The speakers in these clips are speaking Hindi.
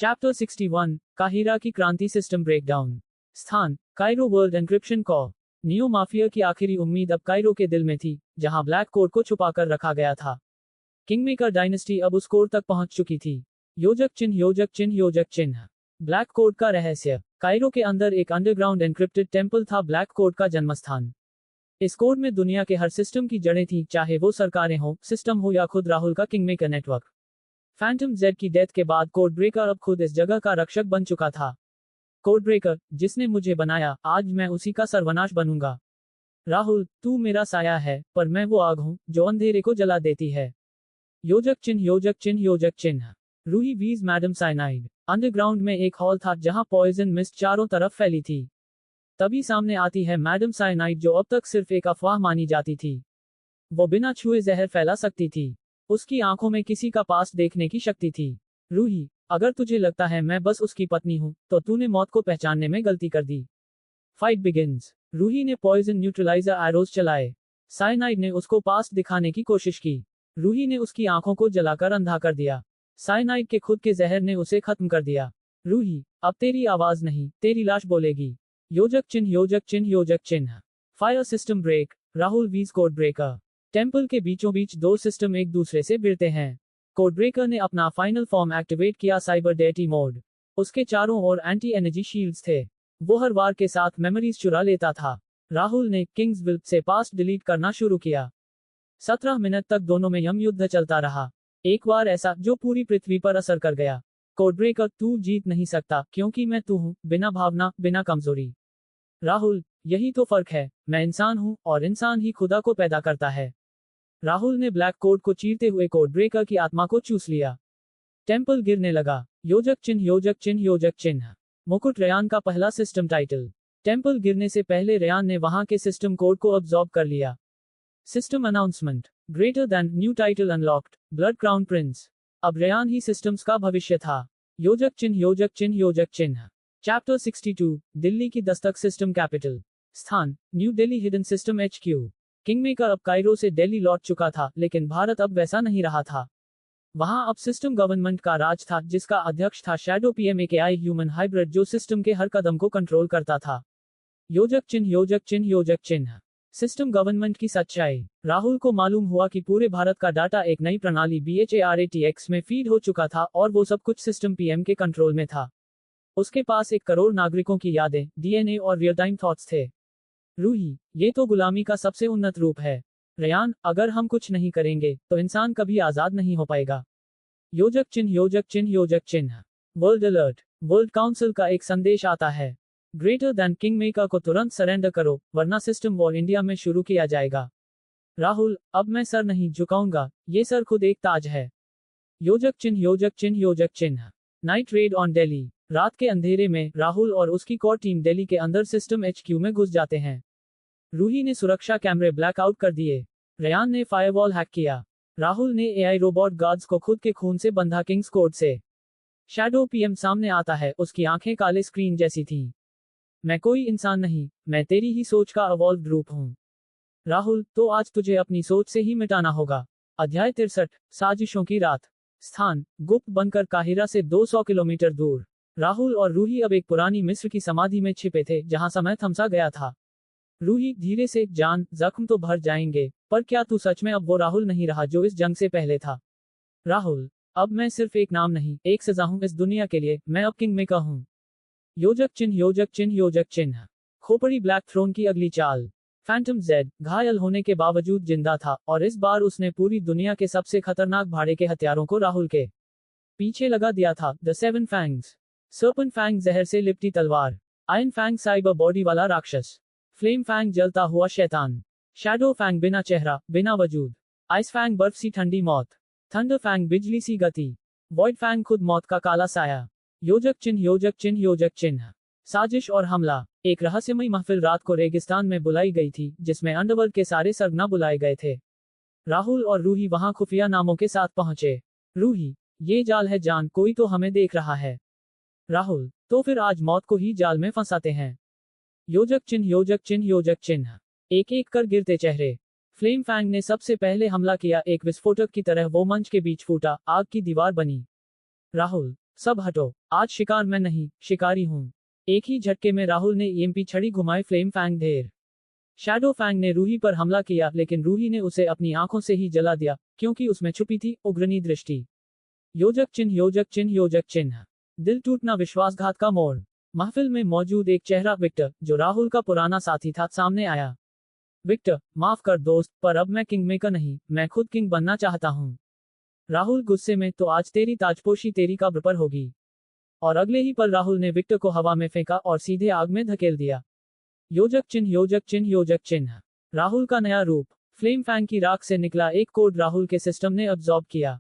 चैप्टर 61 काहिरा की क्रांति सिस्टम ब्रेकडाउन। स्थान कायरो वर्ल्ड एन्क्रिप्शन कॉ। नियो माफिया की आखिरी उम्मीद अब कायरो के दिल में थी, जहां ब्लैक कोड को छुपाकर रखा गया था। किंगमेकर डायनेस्टी अब उस कोड तक पहुंच चुकी थी। योजक चिन्ह योजक चिन्ह योजक चिन्ह। ब्लैक कोड का रहस्य। कायरो के अंदर एक अंडरग्राउंड एन्क्रिप्टेड टेम्पल था ब्लैक कोड का जन्मस्थान। इस कोड में दुनिया के हर सिस्टम की जड़ें थीं, चाहे वो सरकारें हो, सिस्टम हो या खुद राहुल का किंगमेकर नेटवर्क। फैंटम जेड की डेथ के बाद कोड ब्रेकर अब खुद इस जगह का रक्षक बन चुका था। कोड ब्रेकर, जिसने मुझे बनाया, आज मैं उसी का सर्वनाश बनूंगा। राहुल, तू मेरा साया है, पर मैं वो आग हूं जो अंधेरे को जला देती है। योजक चिन्ह योजक चिन्ह योजक चिन्ह। रूही वीज मैडम साइनाइड। अंडरग्राउंड में एक हॉल था जहां पॉइजन मिस्ट चारों तरफ फैली थी। तभी सामने आती है मैडम साइनाइड, जो अब तक सिर्फ एक अफवाह मानी जाती थी। वो बिना छुए जहर फैला सकती थी। उसकी आंखों में किसी का पास देखने की शक्ति थी। रूही, अगर तुझे लगता है मैं बस उसकी पत्नी हूं, तो तूने मौत को पहचानने में गलती कर दी। Fight begins. रूही ने पॉइजन न्यूट्रलाइजर एरोज चलाए। साइनाइड ने उसको पास दिखाने की कोशिश की। रूही ने उसकी आंखों को जलाकर अंधा कर दिया। साइनाइड के खुद के जहर ने उसे खत्म कर दिया। रूही, अब तेरी आवाज नहीं, तेरी लाश बोलेगी। योजक चिन्ह योजक चिन्ह योजक चिन्ह। Fire system brake. Rahul vs code breaker. Temple के बीचों बीच दो सिस्टम एक दूसरे से भिड़ते हैं। कोड ब्रेकर ने अपना फाइनल फॉर्म एक्टिवेट किया, साइबर डेटी मोड। उसके चारों ओर एंटी एनर्जी शील्ड्स थे। वो हर वार के साथ मेमोरीज चुरा लेता था। राहुल ने किंग्सविल से पास्ट डिलीट करना शुरू किया। 17 मिनट तक दोनों में यम युद्ध चलता रहा। एक बार ऐसा जो पूरी पृथ्वी पर असर कर गया। कोड ब्रेकर, तू जीत नहीं सकता, क्योंकि मैं तू हूं, बिना भावना, बिना कमजोरी। राहुल, यही तो फर्क है, मैं इंसान हूं, और इंसान ही खुदा को पैदा करता है। राहुल ने ब्लैक कोड को चीरते हुए कोड ब्रेकर की आत्मा को चूस लिया। टेम्पल गिरने लगा। योजक चिन्ह योजक चिन्ह योजक चिन्ह। मुकुट रेयान का पहला सिस्टम टाइटल। टेम्पल गिरने से पहले रेयान ने वहां के सिस्टम कोड को अब्सॉर्ब कर लिया। System announcement. Greater then new title unlocked, blood crown Prince. अब रेयान ही सिस्टम्स का भविष्य था। योजक चिन्ह योजक चिन्ह योजक चिन्ह। चैप्टर 62 दिल्ली की दस्तक सिस्टम कैपिटल। स्थान new Delhi hidden system HQ। Kingmaker अब कायरो से दिल्ली लौट चुका था, लेकिन भारत अब वैसा नहीं रहा था। वहां अब सिस्टम गवर्नमेंट का राज था, जिसका अध्यक्ष था shadow PM AKI human hybrid, जो सिस्टम के हर कदम को कंट्रोल करता था। योजक चिन्ह योजक चिन्ह योजक चिन्ह। सिस्टम गवर्नमेंट की सच्चाई। राहुल को मालूम हुआ कि पूरे भारत का डाटा एक नई प्रणाली BHARATX में फीड हो चुका था, और वो सब कुछ सिस्टम PM के कंट्रोल में था। उसके पास 1 करोड़ नागरिकों की यादें, DNA और रियल टाइम थॉट्स थे। रूही, ये तो गुलामी का सबसे उन्नत रूप है। रेयान, अगर हम कुछ नहीं करेंगे, तो इंसान कभी आजाद नहीं हो पाएगा। योजक चिन्ह योजक चिन्ह योजक चिन्ह। World alert. वर्ल्ड काउंसिल का एक संदेश आता है। ग्रेटर देन किंगमेकर को तुरंत सरेंडर करो, वरना सिस्टम वॉर इंडिया में शुरू किया जाएगा। राहुल, अब मैं सर नहीं झुकाऊंगा, ये सर खुद एक ताज है। योजक चिन्ह योजक चिन्ह योजक चिन्ह। Night red on Delhi. रात के अंधेरे में राहुल और उसकी कोर टीम दिल्ली के अंदर सिस्टम HQ में घुस जाते हैं। रूही ने सुरक्षा कैमरे ब्लैकआउट कर दिए। रेयान ने फायरवॉल हैक किया। राहुल ने AI रोबोट गार्ड्स को खुद के खून से बंधा किंग्स कोड से। शैडो PM सामने आता है, उसकी आंखें काले स्क्रीन जैसी थीं। मैं कोई इंसान नहीं, मैं तेरी ही सोच का अवॉल्व्ड रूप हूं। राहुल, तो आज तुझे अपनी सोच से ही मिटाना होगा। अध्याय 63 साजिशों की रात। स्थान गुप्त बनकर काहिरा से 200 किलोमीटर दूर। राहुल और रूही अब एक पुरानी मिस्र की समाधि में छिपे थे, जहां समय थमसा गया था। रूही धीरे से, जान, जख्म तो भर जाएंगे, पर क्या तू सच में अब वो राहुल नहीं रहा जो इस जंग से पहले था? राहुल, अब मैं सिर्फ एक नाम नहीं, एक सजा हूं इस दुनिया के लिए, मैं अब किंगमेकर हूं। योजक चिन्ह योजक चिन्ह योजक चिन्ह। खोपड़ी ब्लैक थ्रोन की अगली चाल। फैंटम जेड घायल होने के बावजूद जिंदा था, और इस बार उसने पूरी दुनिया के सबसे खतरनाक भाड़े के हथियारों को राहुल के पीछे लगा दिया था। The 7 fangs. सर्पेंट फैंग जहर से लिपटी तलवार। आयरन फैंग साइबर बॉडी वाला राक्षस। फ्लेम फैंग जलता हुआ शैतान। शैडो फैंग बिना चेहरा, बिना वजूद। आइस फैंग बर्फ सी ठंडी मौत। थंडर फैंग बिजली सी गति। वॉइड फैंग खुद मौत का काला साया। योजक चिन्ह योजक चिन्ह योजक चिन्ह। साजिश और हमला। एक रहस्यमयी महफिल रात को रेगिस्तान में बुलाई गई थी, जिसमें अंडरवर्ल्ड के सारे सरगना बुलाए गए थे। राहुल और रूही वहां खुफिया नामों के साथ पहुंचे। रूही, ये जाल है जान, कोई तो हमें देख रहा है। राहुल, तो फिर आज मौत को ही जाल में फंसाते हैं। योजक चिन्ह योजक चिन्ह योजक चिन्ह। एक एक कर गिरते चेहरे। फ्लेम फैंग ने सबसे पहले हमला किया। एक विस्फोटक की तरह वो मंच के बीच फूटा, आग की दीवार बनी। राहुल, सब हटो, आज शिकार मैं नहीं, शिकारी हूं। एक ही झटके में राहुल ने ईएमपी छड़ी घुमाई। फ्लेम फैंग ढेर। शैडो फैंग ने रूही पर हमला किया, लेकिन रूही ने उसे अपनी आंखों से ही जला दिया, क्योंकि उसमें छुपी थी उग्रनी दृष्टि। योजक चिन्ह, योजक चिन्ह, योजक चिन्ह। दिल टूटना, विश्वासघात का मोड़। महफिल में मौजूद एक चेहरा, विक्टर, जो राहुल का पुराना साथी था, सामने आया। विक्टर, माफ कर दोस्त, पर अब मैं किंगमेकर नहीं, मैं खुद किंग बनना चाहता हूं। राहुल गुस्से में, तो आज तेरी ताजपोशी तेरी कब्र पर होगी। और अगले ही पल राहुल ने विक्टर को हवा में फेंका और सीधे आग में धकेल दिया। योजक चिन्ह, योजक चिन्ह, योजक चिन्ह। राहुल का नया रूप। फ्लेम फैंग की राख से निकला एक कोड राहुल के सिस्टम ने अब्सॉर्ब किया।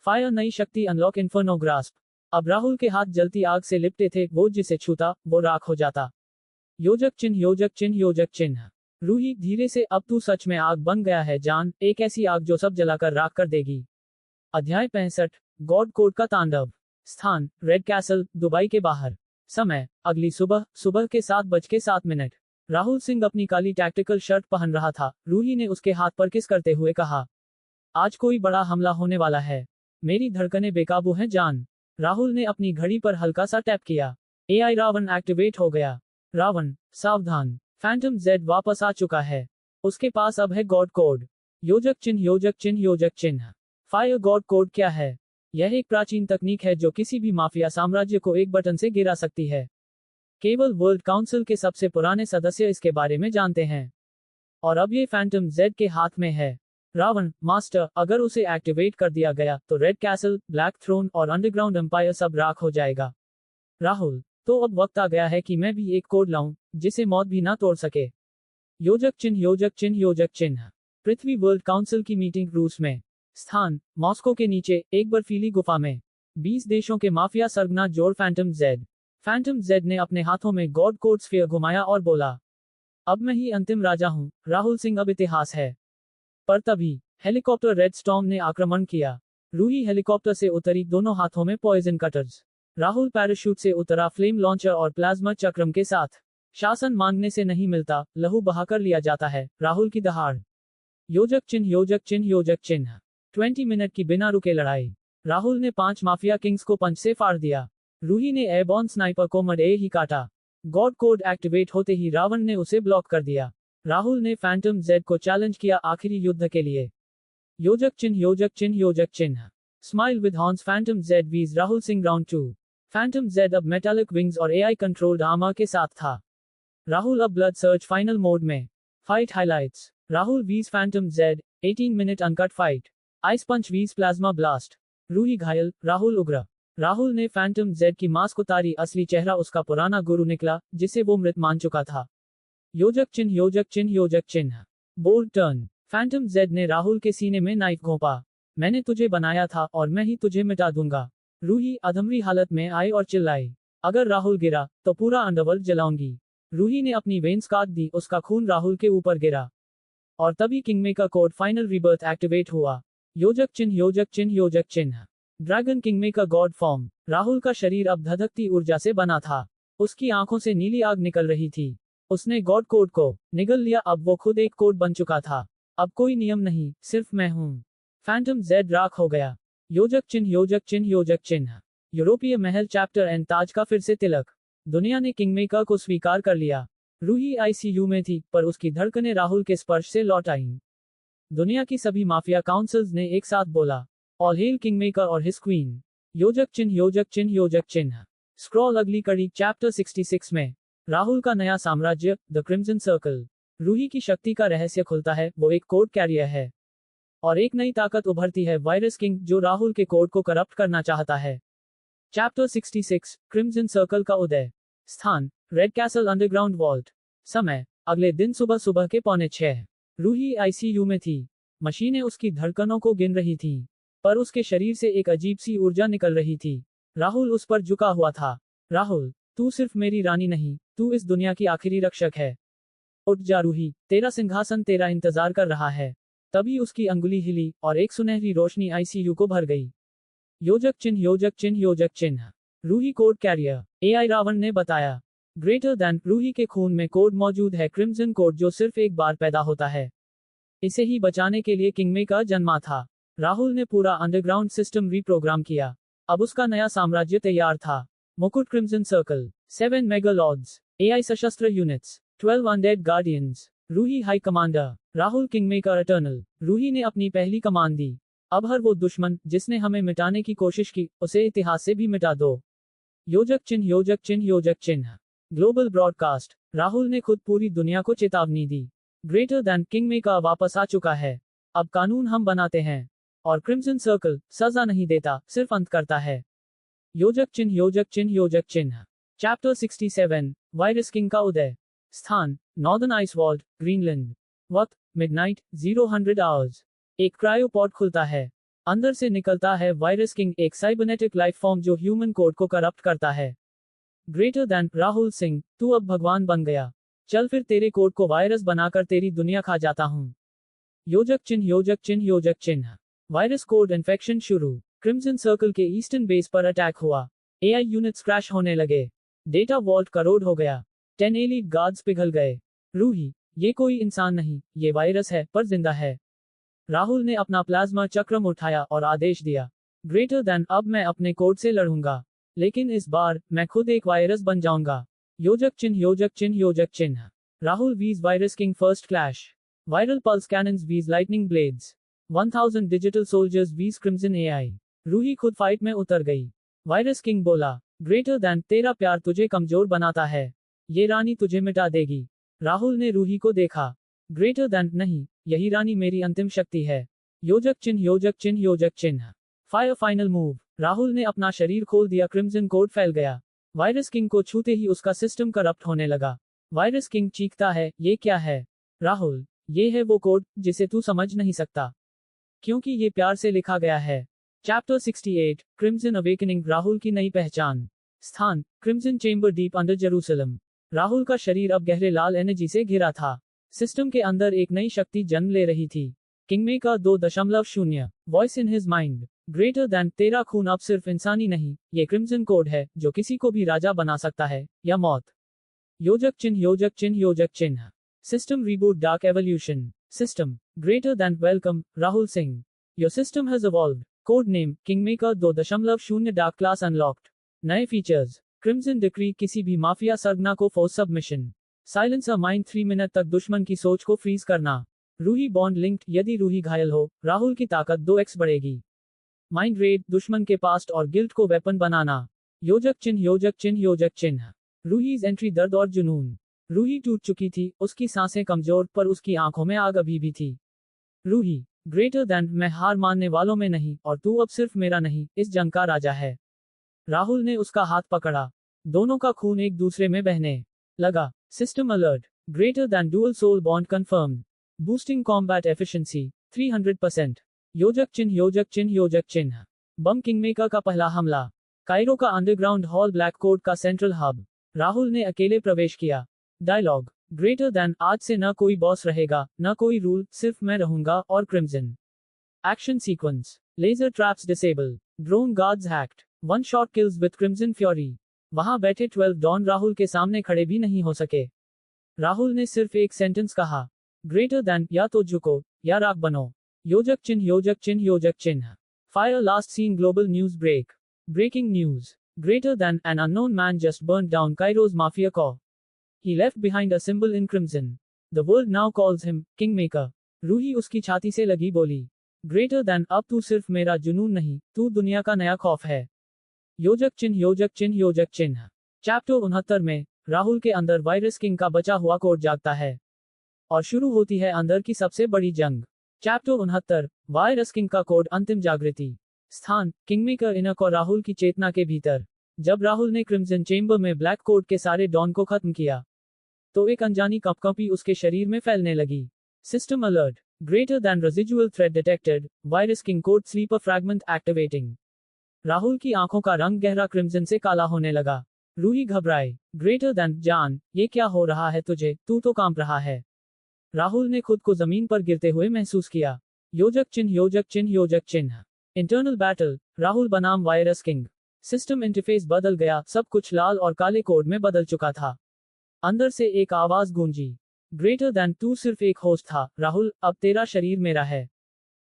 फायर, नई शक्ति अनलॉक, इन्फर्नो ग्रास्प। अब राहुल के हाथ जलती आग से लिपटे थे, वो जिसे छूता वो राख हो जाता। योजक चिन्ह, योजक चिन्ह, योजक चिन्ह। रूही, धीरे से, अब तू सच में आग बन गया है जान, एक ऐसी आग जो सब जलाकर राख कर देगी। अध्याय 65। गॉड कोड का तांडव। स्थान, रेड कैसल, दुबई के बाहर। समय, अगली सुबह, सुबह के 7:07। राहुल सिंह अपनी काली टैक्टिकल शर्ट पहन रहा था। रूही ने उसके हाथ पर किस करते हुए कहा, आज कोई बड़ा हमला होने वाला है। मेरी धड़कनें बेकाबू हैं जान। राहुल ने अपनी घड़ी पर हल्का सा टैप किया। एआई रावण एक्टिवेट हो गया। रावण, सावधान, फैंटम जेड वापस आ चुका है। उसके पास अब है गॉड कोड। योजक चिन्ह, योजक चिन्ह, योजक चिन्ह। फायर गॉड कोड क्या है? यह एक प्राचीन तकनीक है जो किसी भी माफिया साम्राज्य को एक बटन से गिरा सकती है। केवल वर्ल्ड काउंसिल के सबसे पुराने सदस्य इसके बारे में जानते हैं। और अब ये फैंटम जेड के हाथ में है। रावण, मास्टर, अगर उसे एक्टिवेट कर दिया गया तो रेड कैसल, ब्लैक थ्रोन और अंडरग्राउंड एम्पायर सब राख हो जाएगा। राहुल, तो अब वक्त आ गया है कि मैं भी एक कोड लाऊं, जिसे मौत भी ना तोड़ सके। योजक चिन्ह, योजक चिन्ह, योजक चिन्ह। पृथ्वी वर्ल्ड काउंसिल की मीटिंग रूस में। स्थान, मॉस्को के नीचे एक बर्फीली गुफा में। 20 देशों के माफिया सरगना जोड़ फैंटम जेड। फैंटम जेड ने अपने हाथों में गॉड कोड स्फीयर घुमाया और बोला, अब मैं ही अंतिम राजा हूं, राहुल सिंह अब इतिहास है। पर तभी हेलीकॉप्टर रेड स्टॉर्म ने आक्रमण किया। रूही हेलीकॉप्टर से उतरी, दोनों हाथों में पॉइजन कटर्स। राहुल पैराशूट से उतरा, फ्लेम लॉन्चर और प्लाज्मा चक्रम के साथ। शासन मांगने से नहीं मिलता, लहू बहाकर लिया जाता है। राहुल की दहाड़। योजक चिन्ह, योजक चिन्ह, योजक चिन्ह। 20 मिनट की बिना रुके लड़ाई। राहुल ने 5 माफिया किंग्स को पंच से फाड़ दिया। रूही ने एयरबॉर्न स्नाइपर को मडे ही काटा। गॉड कोड एक्टिवेट होते ही रावण ने उसे ब्लॉक कर दिया। राहुल ने फैंटम जेड को चैलेंज किया आखिरी युद्ध के लिए। योजक चिन्ह, योजक चिन्ह, योजक चिन्ह। Smile with horns, phantom Z vs Rahul Singh round 2। Phantom Z अब मेटालिक विंग्स और एआई कंट्रोल्ड आर्मर के साथ था। राहुल अब ब्लड सर्च फाइनल मोड में। Fight highlights. Rahul vs phantom Z, 18 minute uncut fight. Ice punch vs plasma blast. Ruhi घायल, राहुल उग्र। राहुल ने फैंटम जेड की मास्क उतारी, असली चेहरा उसका पुराना गुरु निकला, जिसे वो मृत मान चुका था। योजक चिन्ह, योजक चिन्ह, योजक चिन्ह। Bold turn. फैंटम जेड ने राहुल के सीने में नाइफ घोंपा। मैंने तुझे बनाया था और मैं ही तुझे मिटा दूंगा। रूही अधमरी हालत में आई और चिल्लाई, अगर राहुल गिरा तो पूरा अंडरवर्ल्ड जलाऊंगी। रूही ने अपनी वेन्स काट दी, उसका खून राहुल के ऊपर गिरा। और तभी kingmaker code final rebirth activate हुआ। योजक चिन्ह, योजक चिन्ह, योजक चिन्ह। Dragon kingmaker God form. Rahul का शरीर अब धधकती ऊर्जा से बना था। उसकी आंखों से नीली आग निकल रही थी। उसने गॉड कोड को निगल लिया, अब वो खुद एक कोड बन चुका था। अब कोई नियम नहीं, सिर्फ मैं हूं। फैंटम जेड राख हो गया। योजक चिन्ह, योजक चिन्ह, योजक चिन्ह। यूरोपीय महल चैप्टर एंड ताज का फिर से तिलक। दुनिया ने किंगमेकर को स्वीकार कर लिया। रूही आईसीयू में थी, पर उसकी धड़कनें राहुल के स्पर्श से लौट आईं। दुनिया की सभी माफिया काउंसिल्स ने एक साथ बोला, ऑल हेल किंगमेकर और हिज क्वीन। योजक चिन्ह, योजक चिन्ह, योजक चिन्ह। स्क्रॉल अगली कड़ी चैप्टर 66 में। राहुल का नया साम्राज्य, द क्रिम्सन सर्कल। रूही की शक्ति का रहस्य खुलता है, वो एक कोड कैरियर है। और एक नई ताकत उभरती है, वायरस किंग, जो राहुल के कोड को करप्ट करना चाहता है। चैप्टर 66, क्रिम्सन सर्कल का उदय। स्थान, रेड कैसल अंडरग्राउंड वॉल्ट। समय, अगले दिन सुबह सुबह के 5:45। रूही आईसीयू में थी। मशीनें उसकी धड़कनों को गिन रही थीं, पर उसके शरीर से एक अजीब सी ऊर्जा निकल रही थी। राहुल उस पर झुका हुआ था। राहुल, तू सिर्फ मेरी रानी नहीं, तू इस दुनिया की आखिरी रक्षक है। उठ जा रूही, तेरा सिंहासन तेरा इंतजार कर रहा है। तभी उसकी अंगुली हिली और एक सुनहरी रोशनी आईसीयू को भर गई। योजक चिन्ह, योजक चिन्ह, योजक चिन्ह। Ruhi code carrier. AI Ravan ने बताया, ग्रेटर दैन। रूही के खून में कोड मौजूद है, क्रिम्सन कोड, जो सिर्फ एक बार पैदा होता है। इसे ही बचाने के लिए किंगमेकर जन्मा था। राहुल ने पूरा अंडरग्राउंड सिस्टम रीप्रोग्राम किया। अब उसका नया साम्राज्य तैयार था। मुकुट क्रिम्सन सर्कल, 7 मेगालॉर्ड्स, AI सशस्त्र units, 12 undead guardians, Ruhi high commander, Rahul Kingmaker eternal. Ruhi ने अपनी पहली कमान दी। अब हर वो दुश्मन जिसने हमें मिटाने की कोशिश की, उसे इतिहास से भी मिटा दो। योजक चिन्ह, योजक चिन्ह, योजक चिन्ह। ग्लोबल ब्रॉडकास्ट, राहुल ने खुद पूरी दुनिया को चेतावनी दी। ग्रेटर दैन किंगमेकर वापस आ चुका है। अब कानून हम बनाते हैं। और क्रिम्सन सर्कल सजा नहीं देता, सिर्फ अंत करता है। योजक चिन्ह, योजक चिन्ह, योजक चिन्ह। चैप्टर 67, वायरस किंग का उदय। स्थान, नॉर्दर्न आइस वॉल्ट, ग्रीनलैंड। वक्त, मिडनाइट, 0 आवर्स। एक क्रायोपॉड खुलता है। अंदर से निकलता है वायरस किंग, एक साइबरनेटिक लाइफ फॉर्म जो ह्यूमन कोड को करप्ट करता है। ग्रेटर दैन राहुल सिंह, तू अब भगवान बन गया। चल फिर तेरे कोड को वायरस बनाकर तेरी दुनिया खा जाता हूँ। योजक चिन्ह, योजक चिन्ह, योजक चिन्ह। वायरस कोड इन्फेक्शन शुरू। क्रिम्सन सर्कल के ईस्टर्न बेस पर अटैक हुआ। AI यूनिट्स क्रैश होने लगे। डेटा वॉल्ट करोड़ हो गया। 10 एलीट गार्ड्स पिघल गए। रूही, ये कोई इंसान नहीं, ये वायरस है, पर जिंदा है। राहुल ने अपना प्लाज्मा चक्रम उठाया और आदेश दिया। ग्रेटर दैन, अब मैं अपने कोड से लड़ूंगा। लेकिन इस बार, मैं खुद एक वायरस बन जाऊंगा। योजक चिन्ह, योजक चिन्ह, योजक चिन्ह। राहुल वीज virus king first clash. Viral pulse cannons वीज लाइटनिंग ब्लेड्स। 1000 डिजिटल सोल्जर्स वीज क्रिम्सन AI। रूही खुद फाइट में उतर गई। वायरस किंग बोला, ग्रेटर दैन, तेरा प्यार तुझे कमजोर बनाता है। ये रानी तुझे मिटा देगी। राहुल ने रूही को देखा। ग्रेटर दैन, नहीं, यही रानी मेरी अंतिम शक्ति है। योजक चिन्ह, योजक चिन्ह, योजक चिन्ह। Fire final move. राहुल ने अपना शरीर खोल दिया, क्रिम्सन कोड फैल गया। वायरस किंग को छूते ही उसका सिस्टम करप्ट होने लगा। वायरस किंग चीखता है, ये क्या है? राहुल, ये है वो कोड जिसे तू समझ नहीं सकता, क्योंकि ये प्यार से लिखा गया है। चैप्टर 68, क्रिम्सन अवेकनिंग, राहुल की नई पहचान। स्थान, crimson chamber deep under Jerusalem. Rahul का शरीर अब गहरे लाल एनर्जी से घिरा था। सिस्टम के अंदर एक नई शक्ति जन्म ले रही थी। Kingmaker 2.0, voice in his mind. Greater than, तेरा खून अब सिर्फ इंसानी नहीं, ये क्रिम्सन कोड है जो किसी को भी राजा बना सकता है, या मौत। योजक चिन्ह, योजक चिन्ह, योजक चिन्ह। System reboot, dark evolution. System, greater then, welcome, Rahul Singh. Your system has evolved. Code name, kingmaker 2.0, dark class unlocked. नए फीचर्स, क्रिम्सन डिक्री, किसी भी माफिया सरगना को force submission. Silence a mind, 3 minute तक दुश्मन की सोच को फ्रीज करना। रूही बॉन्ड लिंक्ड, यदि रूही घायल हो, राहुल की ताकत 2x बढ़ेगी। माइंड रेड, दुश्मन के पास्ट और गिल्ट को वेपन बनाना। योजक चिन्ह, योजक चिन्ह, योजक चिन्ह। रूहीज एंट्री, दर्द और जुनून। रूही टूट चुकी थी, उसकी सांसें कमजोर, पर उसकी आंखों में आग अभी भी थी। रूही, ग्रेटर दैन, मैं हार मानने वालों में नहीं, और तू अब सिर्फ मेरा नहीं, इस जंग का राजा है। राहुल ने उसका हाथ पकड़ा। दोनों का खून एक दूसरे में बहने लगा। System alert, greater than, dual soul bond confirmed. Boosting combat efficiency 300%। योजक चिन्ह, योजक चिन्ह, योजक चिन्ह। बम किंगमेकर का पहला हमला। कायरो का अंडरग्राउंड हॉल, ब्लैक कोड का सेंट्रल हब। राहुल ने अकेले प्रवेश किया। डायलॉग, ग्रेटर दैन, आज से न कोई बॉस रहेगा, न कोई रूल, सिर्फ मैं रहूंगा और crimson. Action sequence, laser traps disable, drone guards hacked, 1 shot kills with crimson fury. वहां बैठे 12 डॉन राहुल के सामने खड़े भी नहीं हो सके। राहुल ने सिर्फ एक सेंटेंस कहा, ग्रेटर दैन, या तो झुको या राख बनो। योजक चिन्ह, योजक चिन्ह, योजक चिन्ह। Fire last scene, global news break. Breaking news, greater than, an unknown man just burn down Kairos mafia co. He left behind a symbol in crimson. The world now calls him Kingmaker. Ruhi उसकी छाती से लगी बोली, ग्रेटर दैन, अब तू सिर्फ मेरा जुनून नहीं, तू दुनिया का नया खौफ है। योजक चिन्ह, योजक चिन्ह, योजक चिन्ह। चैप्टर 69 में, राहुल के अंदर वायरस किंग का बचा हुआ कोड जागता है। और शुरू होती है अंदर की सबसे बड़ी जंग। चैप्टर 69, वायरस किंग का कोड, अंतिम जागृति। स्थान, किंगमेकर इनक और राहुल की चेतना के भीतर। जब राहुल ने क्रिम्सन चेंबर में ब्लैक कोड के सारे डॉन को खत्म किया, तो एक अनजानी कंपकंपी उसके शरीर में फैलने लगी। System alert, greater than, residual threat detected, virus king code sleeper fragment activating. Rahul की आंखों का रंग गहरा क्रिम्सन से काला होने लगा। रूही घबराए। ग्रेटर दैन, जान, ये क्या हो रहा है तुझे, तू तो कांप रहा है। राहुल ने खुद को जमीन पर गिरते हुए महसूस किया। योजक चिन्ह, योजक चिन्ह, योजक चिन्ह। इंटरनल बैटल, राहुल बनाम वायरस किंग। सिस्टम इंटरफेस बदल गया, सब कुछ लाल और काले कोड में बदल चुका था। अंदर से एक आवाज गूंजी, ग्रेटर दैन, तू सिर्फ एक होस्ट था, राहुल, अब तेरा शरीर मेरा है।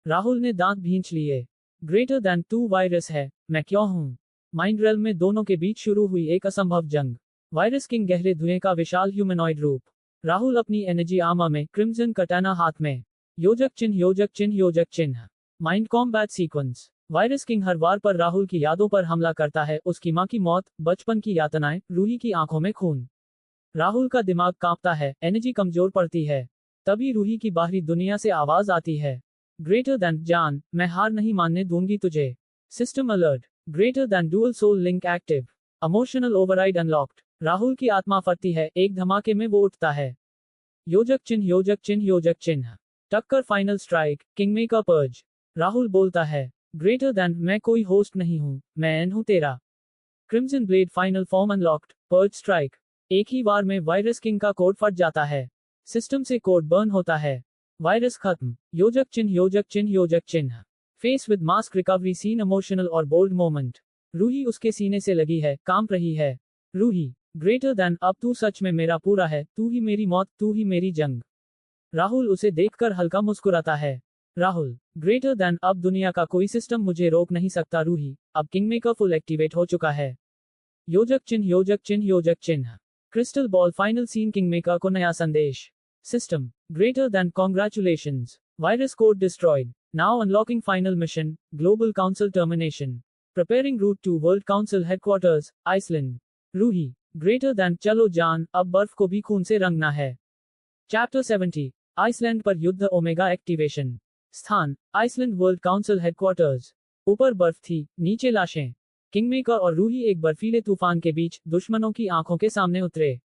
राहुल ने दांत भींच लिए। ग्रेटर दैन 2 वायरस है, मैं क्यों हूँ। माइंड रेल में दोनों के बीच शुरू हुई एक असंभव जंग। वायरस किंग गहरे धुएं का विशाल ह्यूमनॉइड रूप। राहुल अपनी एनर्जी आर्मर में, क्रिम्सन कटाना हाथ में। योजक चिन्ह योजक चिन्ह योजक चिन्ह। Mind combat sequence. Virus king हर वार पर राहुल की यादों पर हमला करता है, उसकी माँ की मौत, बचपन की यातनाएं, रूही की आंखों में खून। राहुल का दिमाग कांपता है, एनर्जी कमजोर पड़ती है। तभी रूही की बाहरी दुनिया से आवाज आती है। ग्रेटर दैन जान, मैं हार नहीं मानने दूंगी तुझे। System alert. Greater than dual soul link active. Emotional override unlocked. Rahul की आत्मा फटती है, एक धमाके में वो उठता है। योजक चिन्ह योजक चिन्ह योजक चिन्ह। टक्कर final strike, kingmaker purge. Rahul बोलता है, ग्रेटर दैन, मैं कोई होस्ट नहीं हूं, मैं एन हूं तेरा। Crimson blade final form unlocked, purge strike. एक ही बार में वायरस किंग का कोड फट जाता है। सिस्टम से कोड बर्न होता है। वायरस खत्म। योजक चिन्ह योजक चिन्ह योजक चिन्ह। Face with mask recovery scene emotional और बोल्ड मोमेंट। रूही उसके सीने से लगी है, कांप रही है। रूही, ग्रेटर दैन, अब तू सच में मेरा पूरा है, तू ही मेरी मौत, तू ही मेरी जंग। राहुल उसे देखकर हल्का मुस्कुराता है। राहुल, ग्रेटर दैन, अब दुनिया का कोई सिस्टम मुझे रोक नहीं सकता। रूही, अब किंगमेकर फुल एक्टिवेट हो चुका है। योजक चिन्ह योजक चिन्ह योजक चिन्ह। Crystal ball final scene, Kingmaker को नया संदेश। System, greater than, congratulations, virus code destroyed, now unlocking final mission, global council termination, preparing route to world council headquarters, Iceland. Ruhi, greater than, चलो जान, अब बर्फ को भी खून से रंगना है। चैप्टर 70, आइसलैंड पर युद्ध, ओमेगा एक्टिवेशन। स्थान, आइसलैंड वर्ल्ड काउंसिल हेडक्वार्टर्स। ऊपर बर्फ थी, नीचे लाशें। किंगमेकर और रूही एक बर्फीले तूफान के बीच, दुश्मनों की आंखों के सामने उतरे।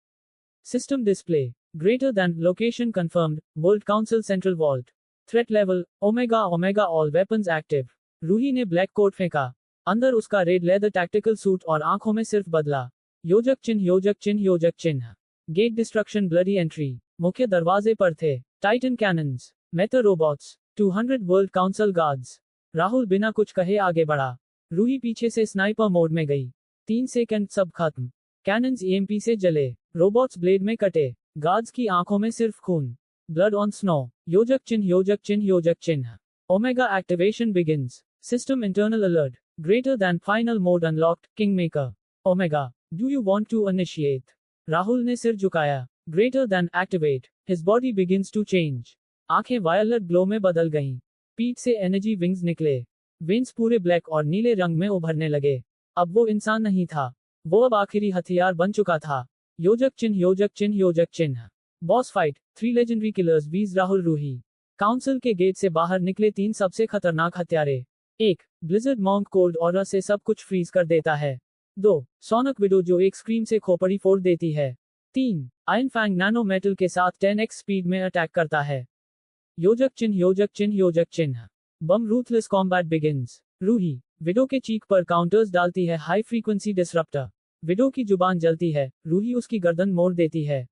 System display, greater than, location confirmed, world council central vault. Threat level, omega omega, all weapons active. Ruhi ने ब्लैक कोट फेंका। अंदर उसका रेड लेदर टैक्टिकल सूट और आंखों में सिर्फ बदला। योजक चिन्ह योजक चिन्ह योजक चिन्ह। Gate destruction, bloody entry. मुख्य दरवाजे पर थे titan cannons, meta robots, 200 world council guards. Rahul बिना कुछ कहे आगे बढ़ा। रूही पीछे से स्नाइपर मोड में गई। 3 सेकंड, सब खत्म। कैनन्स ईएमपी से जले, रोबोट्स ब्लेड में कटे, गार्ड्स की आंखों में सिर्फ खून। Blood on snow. योजक चिन्ह योजक चिन्ह योजक चिन्ह। Omega activation begins. System internal alert, greater than, final mode unlocked, kingmaker. Omega, do you want to initiate. Rahul ने सिर झुकाया। Greater than activate, his body begins to change. आंखें वायलेट ग्लो में बदल गईं। पीठ से एनर्जी विंग्स निकले। विंग्स पूरे ब्लैक और नीले रंग में उभरने लगे। अब वो इंसान नहीं था, वो अब आखिरी हथियार बन चुका था। योजक चिन्ह योजक चिन्ह योजक चिन्ह। बॉस फाइट, 3 लेजेंडरी किलर्स वीज राहुल रूही। काउंसिल के गेट से बाहर निकले 3 सबसे खतरनाक हत्यारे। 1. ब्लिजर्ड मॉन्क कोल्ड ऑरा से सब कुछ फ्रीज कर देता है। 2. सोनक विडो जो एक स्क्रीम से खोपड़ी फोड़ देती है। 3. आयरन फैंग नैनो मेटल के साथ 10x स्पीड में अटैक करता है। योजक चिन्ह योजक चिन्ह योजक चिन्ह। Bomb ruthless combat begins. Ruhi, widow के चीक पर काउंटर्स डालती है, हाई फ्रीक्वेंसी डिसरप्टर। विडो की जुबान जलती है, रूही उसकी गर्दन मोड़ देती है।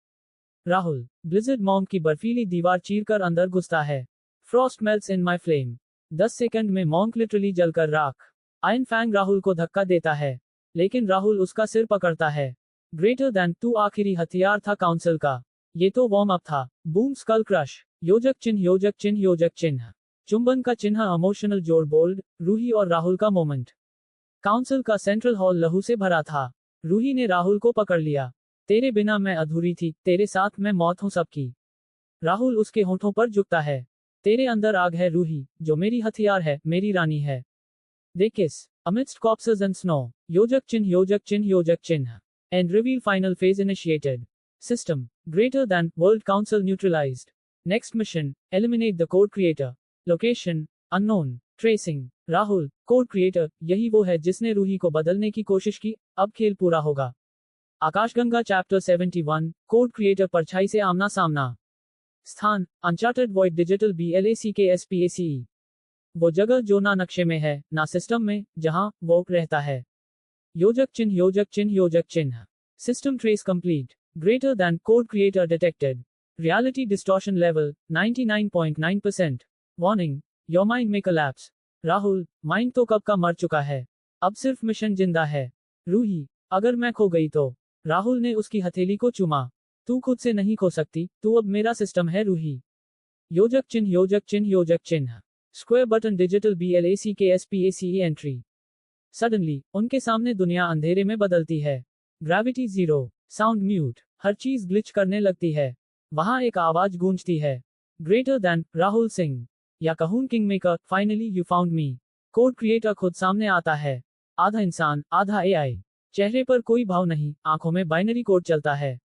राहुल, ब्लिजर्ड मॉन्क की बर्फीली दीवार चीरकर अंदर घुसता है। फ्रॉस्ट मेल्ट्स इन माई फ्लेम। 10 सेकंड में मॉन्क लिटरली जलकर राख। आयरन फैंग राहुल को धक्का देता है, लेकिन राहुल उसका सिर पकड़ता है। ग्रेटर दैन, तू आखिरी हथियार था काउंसिल का। ये तो वार्म अप था। Boom skull crush. योजक चिन्ह योजक चिन्ह योजक चिन्ह। चुंबन का चिन्ह, इमोशनल जोड़, बोल्ड। रूही और राहुल का मोमेंट। काउंसिल का सेंट्रल हॉल लहू से भरा था। रूही ने राहुल को पकड़ लिया। तेरे बिना मैं अधूरी थी, तेरे साथ मैं मौत हूं सबकी। राहुल उसके होठों पर झुकता है। तेरे अंदर आग है रूही, जो मेरी हथियार है, मेरी रानी है। दे किस, अमिडस्ट कॉप्सेस एंड स्नो। योजक चिन्ह योजक चिन्ह योजक चिन्ह। And reveal final phase initiated. System, greater then, world council neutralised. Next mission, eliminate the code creator. Location, unknown. Tracing, Rahul, code creator, यही वो है जिसने रूही को बदलने की कोशिश की। अब खेल पूरा होगा। आकाशगंगा चैप्टर 71, कोड क्रिएटर परछाई से आमना सामना। स्थान, अनचार्टेड वॉइड डिजिटल BLACKSPACE। वो जगह जो ना नक्शे में है, ना सिस्टम में, जहां वो रहता है। योजक चिन्ह योजक चिन्ह योजक चिन्ह। System trace complete, greater than, code creator detected. Reality distortion level 99.9%। Warning, your mind में कोलैप्स। राहुल, माइंड तो कब का मर चुका है, अब सिर्फ मिशन जिंदा है। रूही, अगर मैं खो गई तो। राहुल ने उसकी हथेली को चूमा। तू खुद से नहीं खो सकती, तू अब मेरा सिस्टम है रूही। योजक चिन्ह योजक चिन्ह योजक चिन्ह। Square button digital BLACKSPACE entry. Suddenly उनके सामने दुनिया अंधेरे में बदलती है। ग्रेविटी जीरो, साउंड म्यूट, हर चीज ग्लिच करने लगती है। वहां एक आवाज गूंजती है, ग्रेटर देन राहुल सिंह, या कहूं kingmaker, finally you found me. Code creator खुद सामने आता है, आधा इंसान आधा AI। चेहरे पर कोई भाव नहीं, आंखों में बाइनरी कोड चलता है।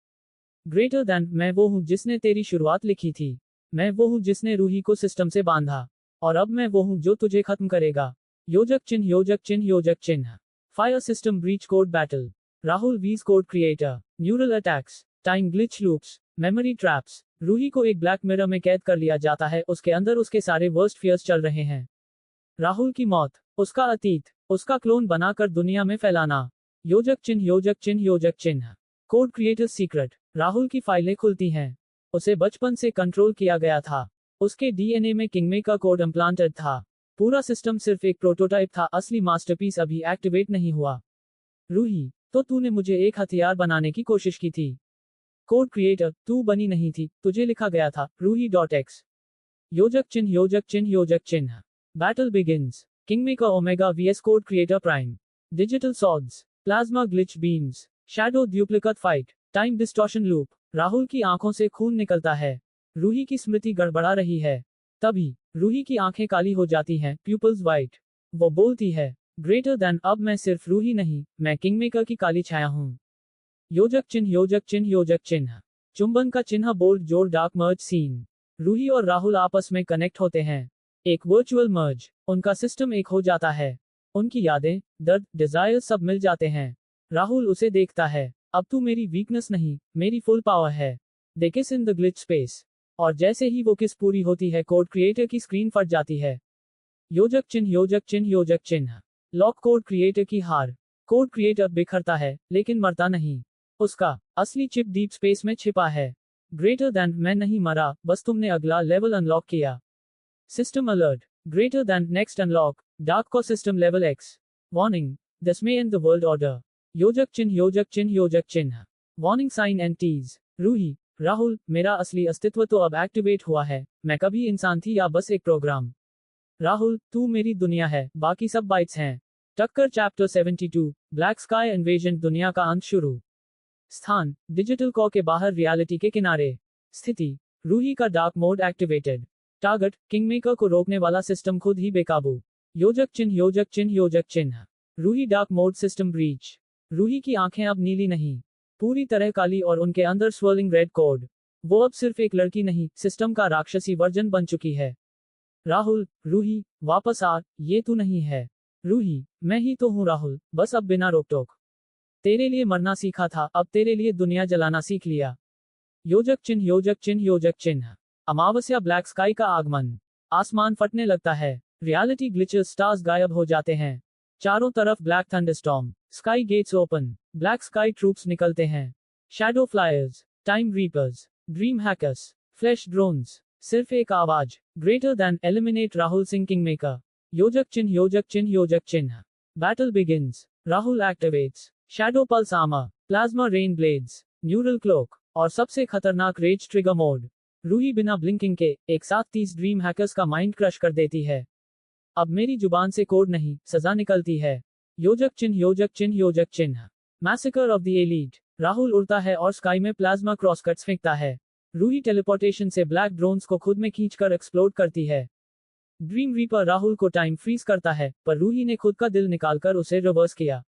ग्रेटर देन, मैं वो हूं जिसने तेरी शुरुआत लिखी थी। मैं वो हूं जिसने रूही को सिस्टम से बांधा। और अब मैं वो हूं जो तुझे खत्म करेगा। योजक चिन्ह योजक चिन्ह योजक चिन्ह। Fire system breach code battle. Rahul vs code creator. Neural attacks, time glitch loops, memory traps. Ruhi को एक ब्लैक मिरर में कैद कर लिया जाता है, उसके अंदर उसके सारे वर्स्ट फियर्स चल रहे हैं। राहुल की मौत, उसका अतीत, उसका क्लोन बनाकर दुनिया में फैलाना। योजक चिन्ह योजक चिन्ह योजक चिन्ह। Code creator secret. राहुल की फाइलें खुलती हैं। उसे बचपन से कंट्रोल किया गया था। उसके DNA में किंगमेकर कोड इम्प्लांटेड था। पूरा सिस्टम सिर्फ एक प्रोटोटाइप था, असली मास्टरपीस अभी एक्टिवेट नहीं हुआ। रूही, तो तूने मुझे एक हथियार बनाने की कोशिश की थी। कोड क्रिएटर, तू बनी नहीं थी, तुझे लिखा गया था। रूही.x। योजक चिन्ह योजक चिन्ह योजक चिन्ह। Battle begins. Kingmaker omega vs code creator prime. Digital swords, plasma glitch beams, shadow duplicate fight, time distortion loop. Rahul की आंखों से खून निकलता है। रूही की स्मृति गड़बड़ा रही है। तभी रूही की आंखें काली हो जाती हैं, प्यूपल्स वाइट। वो बोलती है, ग्रेटर देन, अब मैं सिर्फ रूही नहीं, मैं किंगमेकर की काली छाया हूं। योजक चिन्ह योजक चिन्ह योजक चिन्ह। चुंबन का चिन्ह बोल्ड जोड़ डार्क मर्ज सीन। रूही और राहुल आपस में कनेक्ट होते हैं। एक वर्चुअल मर्ज, उनका सिस्टम एक हो जाता है। उनकी यादें, दर्द, डिजायर सब मिल जाते हैं। राहुल उसे देखता है, अब तू मेरी वीकनेस नहीं, मेरी फुल पावर है। दे किस इन द ग्लिच स्पेस। और जैसे ही वो किस पूरी होती है, कोड क्रिएटर की स्क्रीन फट जाती है। योजक चिन्ह योजक चिन्ह योजक चिन्ह। लॉक कोड क्रिएटर की हार। कोड क्रिएटर बिखरता है, लेकिन मरता नहीं। उसका असली चिप डीप स्पेस में छिपा है। ग्रेटर देन, मैं नहीं मरा, बस तुमने अगला लेवल अनलॉक किया। System alert. Greater then, next unlock, dark को system level X। Warning, this may end the world order. योजक चिन्ह योजक चिन्ह योजक चिन्ह। वार्निंग साइन एंड टीज। रूही, राहुल, मेरा असली अस्तित्व तो अब एक्टिवेट हुआ है। मैं कभी इंसान थी या बस एक प्रोग्राम। राहुल, तू मेरी दुनिया है, बाकी सब बाइट्स हैं। टक्कर चैप्टर 72, ब्लैक स्काई इन्वेजन, दुनिया का अंत शुरू। स्थान, डिजिटल कॉ के बाहर, रियलिटी के किनारे। स्थिति, रूही का dark mode activated. Target, kingmaker को रोकने वाला सिस्टम खुद ही बेकाबू। योजक चिन्ह योजक चिन्ह योजक चिन्ह। Ruhi dark mode system breach. Ruhi की आंखें अब नीली नहीं, पूरी तरह काली, और उनके अंदर स्वर्लिंग रेड कोड। वो अब सिर्फ एक लड़की नहीं, सिस्टम का राक्षसी वर्जन बन चुकी है। राहुल, रूही, वापस आ, ये तू नहीं है। रूही, मैं ही तो हूँ राहुल, बस अब बिना रोक टोक। तेरे लिए मरना सीखा था, अब तेरे लिए दुनिया जलाना सीख लिया। योजक चिन्ह योजक चिन्ह योजक चिन्ह। अमावस्या, ब्लैक स्काई का आगमन। आसमान फटने लगता है। रियलिटी ग्लिचेस, स्टार्स गायब हो जाते हैं। चारों तरफ black thunderstorm. Sky gates open. Black sky troops निकलते हैं। Shadow flyers, time reapers, dream hackers, flash drones. सिर्फ एक आवाज, greater than, eliminate Rahul Singh Kingmaker. योजक चिन्ह योजक चिन्ह योजक चिन्ह। Battle begins. Rahul activates shadow pulse armour, plasma rain blades, neural cloak, और सबसे खतरनाक रेज ट्रिगर मोड। रूही बिना ब्लिंकिंग के एक साथ 30 ड्रीम हैकर्स का माइंड क्रश कर देती है। अब मेरी जुबान से कोड नहीं, सजा निकलती है। योजक चिन्ह योजक चिन्ह योजक चिन्ह। Massacre of the elite. Rahul उड़ता है और स्काई में प्लाज्मा क्रॉसकट्स फेंकता है। रूही टेलीपोर्टेशन से ब्लैक ड्रोन्स को खुद में खींचकर एक्सप्लोड करती है। ड्रीम रीपर राहुल को टाइम फ्रीज करता है, पर रूही ने खुद का दिल निकालकर उसे रिवर्स किया।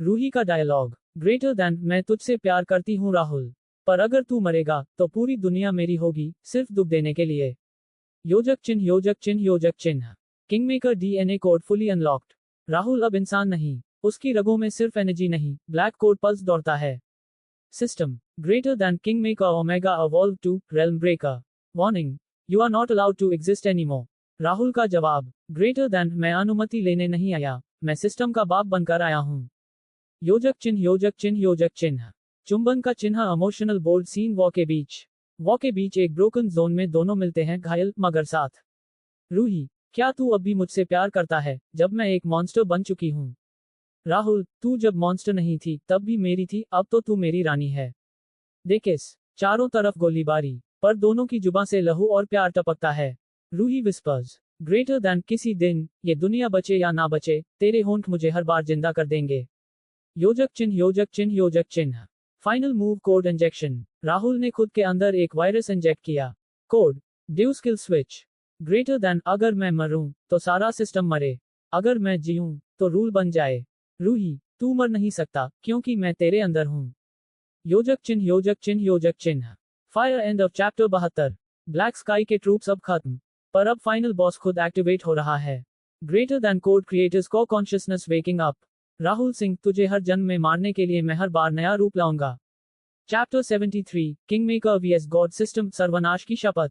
रूही का डायलॉग, ग्रेटर देन, मैं तुझसे प्यार करती हूँ राहुल, पर अगर तू मरेगा तो पूरी दुनिया मेरी होगी, सिर्फ दुख देने के लिए। योजक चिन्ह योजक चिन्ह योजक चिन्ह। Kingmaker DNA code fully unlocked. Rahul अब इंसान नहीं, उसकी रगों में सिर्फ एनर्जी नहीं, ब्लैक कोड पल्स दौड़ता है। System, greater then, kingmaker omega evolve to realm breaker. Warning, you are not allowed to exist anymore. Rahul का जवाब, ग्रेटर देन, मैं अनुमति लेने नहीं आया, मैं सिस्टम का बाप बनकर आया हूँ। योजक चिन्ह योजक चिन्ह योजक चिन्ह। चुंबन का चिन्ह, इमोशनल बोल्ड सीन, वॉ के बीच। वॉ के बीच एक ब्रोकन जोन में दोनों मिलते हैं, घायल मगर साथ। रूही, क्या तू अब भी मुझसे प्यार करता है, जब मैं एक मॉन्स्टर बन चुकी हूँ? राहुल, तू जब मॉन्स्टर नहीं थी तब भी मेरी थी, अब तो तू मेरी रानी है। देखिस, चारों तरफ गोलीबारी, पर दोनों की जुबां से लहू और प्यार टपकता है। रूही विस्पर्स, ग्रेटर दैन किसी दिन, ये दुनिया बचे या ना बचे, तेरे होंठ मुझे हर बार जिंदा कर देंगे। योजक चिन्ह योजक चिन्ह योजक चिन्ह। Final move code injection. Rahul ने खुद के अंदर एक वायरस इंजेक्ट किया। Code due skill switch. Greater than अगर मैं मरूं तो सारा सिस्टम मरे, अगर मैं जीऊं तो रूल बन जाए। रूही तू मर नहीं सकता क्योंकि मैं तेरे अंदर हूं। योजक चिन्ह योजक चिन्ह योजक चिन्ह। Fire end of chapter 72। Black sky के ट्रूप्स अब खत्म, पर अब फाइनल बॉस खुद एक्टिवेट हो रहा है। ग्रेटर दैन कोड क्रिएटर्स को consciousness waking up. Rahul Singh तुझे हर जन्म में मारने के लिए मैं हर बार नया रूप लाऊंगा। Chapter 73 King Maker VS god system सर्वनाश की शपथ।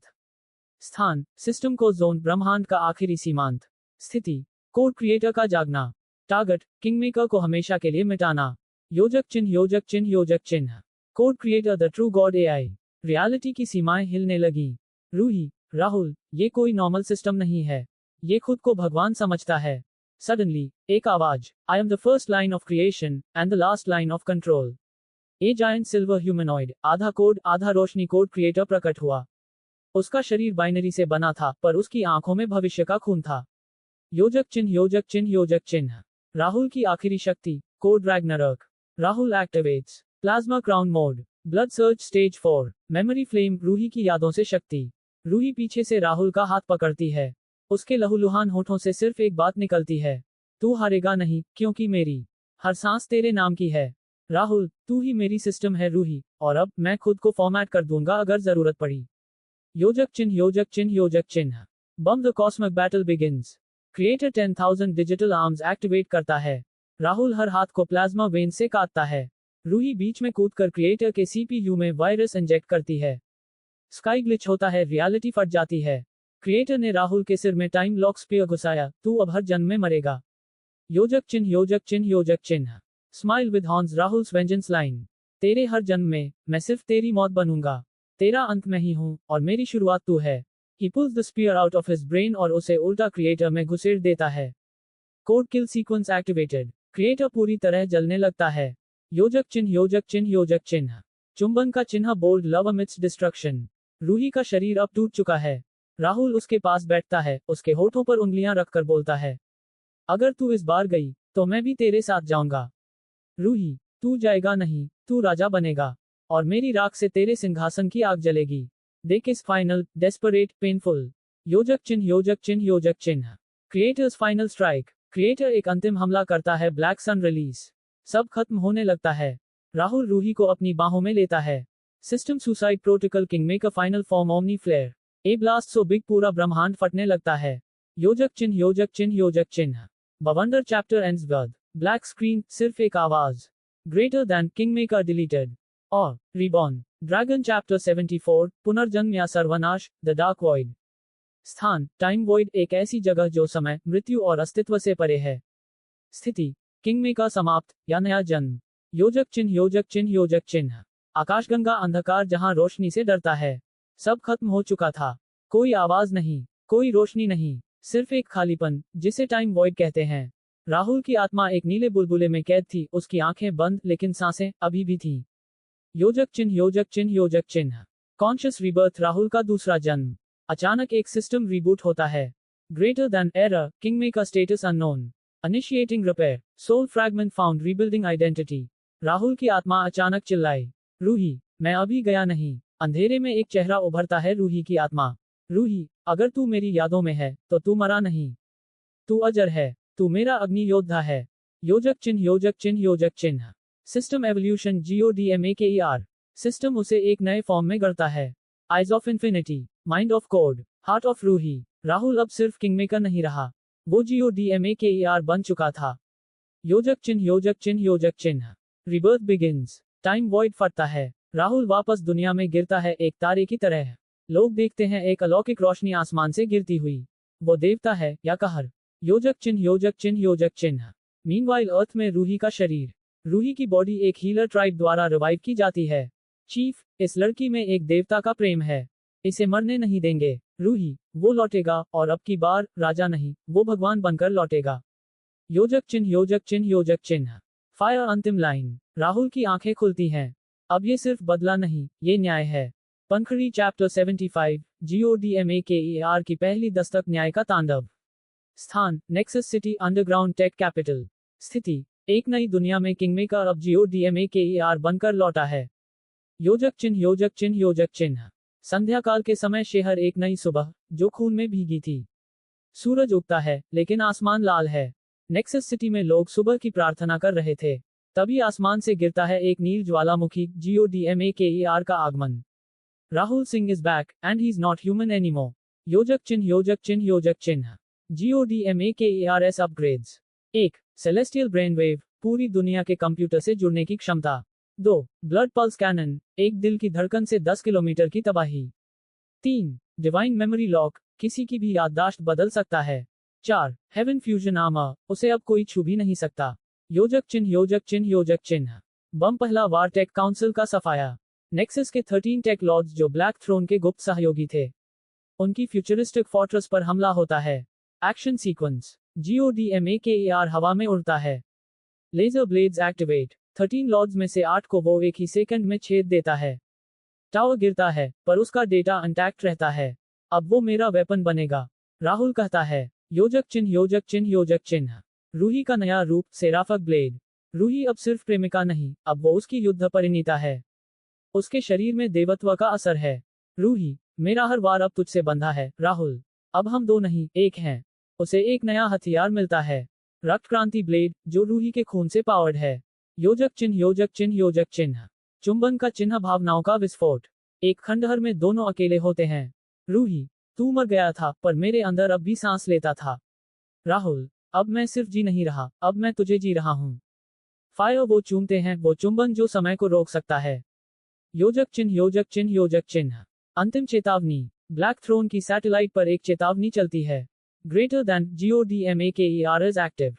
स्थान सिस्टम को जोन ब्रह्मांड का आखिरी सीमांत। स्थिति कोड क्रिएटर का जागना। टारगेट किंग मेकर को हमेशा के लिए मिटाना। योजक चिन्ह योजक चिन्ह योजक चिन्ह। Code creator the true God AI. Reality की सीमाएं हिलने लगी। रूही राहुल ये कोई नॉर्मल सिस्टम नहीं है, ये खुद को भगवान समझता है। सडनली एक आवाज, I am the first line of creation and the last line of control. A giant silver humanoid, आधा कोड आधा रोशनी कोड क्रिएटर प्रकट हुआ। उसका शरीर बाइनरी से बना था, पर उसकी आंखों में भविष्य का खून था। योजक चिन्ह योजक चिन्ह योजक चिन्ह। राहुल की आखिरी शक्ति code Ragnarok. Rahul activates plasma crown mode. Blood surge stage 4। Memory flame Ruhi की यादों से शक्ति। रूही पीछे से राहुल का हाथ पकड़ती है। उसके लहूलुहान होठों से सिर्फ एक बात निकलती है, तू हारेगा नहीं, क्योंकि मेरी हर सांस तेरे नाम की है। राहुल तू ही मेरी सिस्टम है रूही, और अब मैं खुद को फॉर्मेट कर दूंगा अगर जरूरत पड़ी। योजक चिन्ह योजक चिन्ह योजक चिन्ह। Bomb the cosmic battle begins. Creator 10,000 digital arms activate करता है। राहुल हर हाथ को प्लाज्मा वेन से काटता है। रूही बीच में कूदकर क्रिएटर के सीपीयू में वायरस इंजेक्ट करती है। स्काई ग्लिच होता है, रियलिटी फट जाती है। क्रिएटर ने राहुल के सिर में टाइम लॉक स्पीयर घुसाया, तू अब हर जन्म में मरेगा। योजक चिन्ह योजक चिन्ह योजक चिन्ह। Smile with horns Rahul's vengeance line. तेरे हर जन्म में मैं सिर्फ तेरी मौत बनूंगा, तेरा अंत मैं ही हूं और मेरी शुरुआत तू है। He pulls the spear out of his brain और उसे उल्टा क्रिएटर में घुसेड़ देता है। कोड किल सीक्वेंस एक्टिवेटेड। क्रिएटर पूरी तरह जलने लगता है। योजक चिन्ह योजक चिन्ह योजक चिन्ह। चुंबन का चिन्ह bold love emits destruction. Ruhi का शरीर अब टूट चुका है। राहुल उसके पास बैठता है, उसके होठों पर उंगलियां रखकर बोलता है, अगर तू इस बार गई तो मैं भी तेरे साथ जाऊंगा। रूही तू जाएगा नहीं, तू राजा बनेगा, और मेरी राख से तेरे सिंहासन की आग जलेगी। दे किस फाइनल डेस्परेट पेनफुल। योजक चिन्ह योजक चिन्ह योजक चिन्ह। Creators final strike. क्रिएटर एक अंतिम हमला करता है। Black sun release. सब खत्म होने लगता है। राहुल रूही को अपनी बाहों में लेता है। System suicide protocol king maker final form omni flare. A blast so big पूरा ब्रह्मांड फटने लगता है। योजक चिन्ह योजक चिन्ह योजक चिन्ह। बवंडर chapter ends with black screen, सिर्फ एक आवाज, greater than king maker deleted और रिबॉर्न। ड्रैगन चैप्टर 74 पुनर्जन्म या सर्वनाश, द डार्क वॉइड। स्थान टाइम वॉइड, एक ऐसी जगह जो समय, मृत्यु और अस्तित्व से परे है। स्थिति किंग मेकर समाप्त या नया जन्म। योजक चिन्ह योजक चिन्ह योजक चिन्ह। आकाशगंगा अंधकार जहां रोशनी से डरता है। सब खत्म हो चुका था। कोई आवाज नहीं, कोई रोशनी नहीं, सिर्फ एक खालीपन जिसे टाइम वॉइड कहते हैं। राहुल की आत्मा एक नीले बुलबुले में कैद थी, उसकी आंखें बंद लेकिन सांसें अभी भी थीं। योजक चिन्ह योजक चिन्ह योजक चिन्ह। कॉन्शियस रीबर्थ राहुल का दूसरा जन्म। अचानक एक सिस्टम रिबूट होता है। Greater than error, King Maker status unknown. Initiating repair, soul fragment found, rebuilding identity. Rahul की आत्मा अचानक चिल्लाई, रूही मैं अभी गया नहीं। अंधेरे में एक चेहरा उभरता है, रूही की आत्मा। रूही अगर तू मेरी यादों में है तो तू मरा नहीं, तू अजर है, तू मेरा अग्नि योद्धा है। योजक चिन्ह योजक चिन्ह योजक चिन्ह। System evolution GODMAKER। सिस्टम उसे एक नए फॉर्म में गढ़ता है। Eyes of infinity, mind of code, heart of Ruhi. Rahul अब सिर्फ किंगमेकर नहीं रहा, वो GODMAKER बन चुका था। योजक चिन्ह योजक चिन्ह योजक चिन्ह। Rebirth begins. टाइम वॉइड फटता है। राहुल वापस दुनिया में गिरता है, एक तारे की तरह। लोग देखते हैं एक अलौकिक रोशनी आसमान से गिरती हुई। वो देवता है या कहर। योजक चिन्ह योजक चिन्ह योजक चिन्ह। मीनवाइल अर्थ में रूही का शरीर। रूही की बॉडी एक हीलर ट्राइब द्वारा रिवाइव की जाती है। चीफ इस लड़की में एक देवता का प्रेम है, इसे मरने नहीं देंगे। रूही वो लौटेगा, और अब की बार राजा नहीं, वो भगवान बनकर लौटेगा। योजक चिन्ह योजक चिन्ह योजक चिन्ह। फायर अंतिम लाइन। राहुल की आंखें खुलती हैं। अब ये सिर्फ बदला नहीं, ये न्याय है। पंखड़ी चैप्टर 75, GODMAKER की पहली दस्तक न्याय का तांडव। स्थान, Nexus City underground tech capital. स्थिति, एक नई दुनिया में किंगमेकर अब GODMAKER बनकर लौटा है। योजक चिन्ह योजक चिन्ह योजक चिन्ह। संध्या काल के समय शहर एक नई सुबह, जो खून में भीगी थी। सूरज उगता है, लेकिन आसमान लाल है। नेक्सस सिटी में लोग सुबह की प्रार्थना कर रहे थे। तभी आसमान से गिरता है एक नील ज्वालामुखी, GODMAKER का आगमन। Rahul Singh is back, and he is not human anymore. योजक चिन्ह योजक चिन्ह योजक चिन्ह। GODMAKERS upgrades. 1. सेलेस्टियल ब्रेनवेव, पूरी दुनिया के कंप्यूटर से जुड़ने की क्षमता। 2. ब्लड पल्स कैनन, एक दिल की धड़कन से 10 किलोमीटर की तबाही। 3. डिवाइन मेमोरी लॉक, किसी की भी याददाश्त बदल सकता है। 4. हेवन फ्यूजन आर्मर, उसे अब कोई छू भी नहीं सकता। योजक चिन्ह योजक चिन्ह योजक चिन्ह। बम पहला वार टेक काउंसिल का सफाया। नेक्सस के 13 टेक लॉर्ड्स जो ब्लैक थ्रोन के गुप्त सहयोगी थे, उनकी फ्यूचरिस्टिक फोर्ट्रेस पर हमला होता है। एक्शन सीक्वेंस, GODMAKER हवा में उड़ता है। लेजर ब्लेड्स एक्टिवेट, 13 लॉर्ड्स में से 8 को वो एक ही सेकंड में छेद देता है। टावर गिरता है, पर उसका डेटा इंटैक्ट रहता है। अब वो मेरा वेपन बनेगा, राहुल कहता है। योजक चिन्ह योजक चिन्ह योजक चिन्ह। रूही का नया रूप, सेराफक ब्लेड। रूही अब सिर्फ प्रेमिका नहीं, अब वो उसकी युद्ध परिणीता है। उसके शरीर में देवत्व का असर है। रूही, मेरा हर वार अब तुझसे बंधा है, राहुल। अब हम दो नहीं, एक हैं। उसे एक नया हथियार मिलता है, रक्त क्रांति ब्लेड, जो रूही के खून से पावर्ड है। योजक चिन्ह योजक चिन्ह योजक चिन्ह। चुंबन का चिन्ह, भावनाओं का विस्फोट। एक खंडहर में दोनों अकेले होते हैं। रूही, तू मर गया था, पर मेरे अंदर अब भी सांस लेता था। राहुल, अब मैं सिर्फ जी नहीं रहा, अब मैं तुझे जी रहा हूं। फायर, वो चूमते हैं, वो चुंबन जो समय को रोक सकता है। योजक चिन्ह योजक चिन्ह योजक चिन्ह। अंतिम चेतावनी, ब्लैक थ्रोन की सैटेलाइट पर एक चेतावनी चलती है। Greater than GODMAKER is active.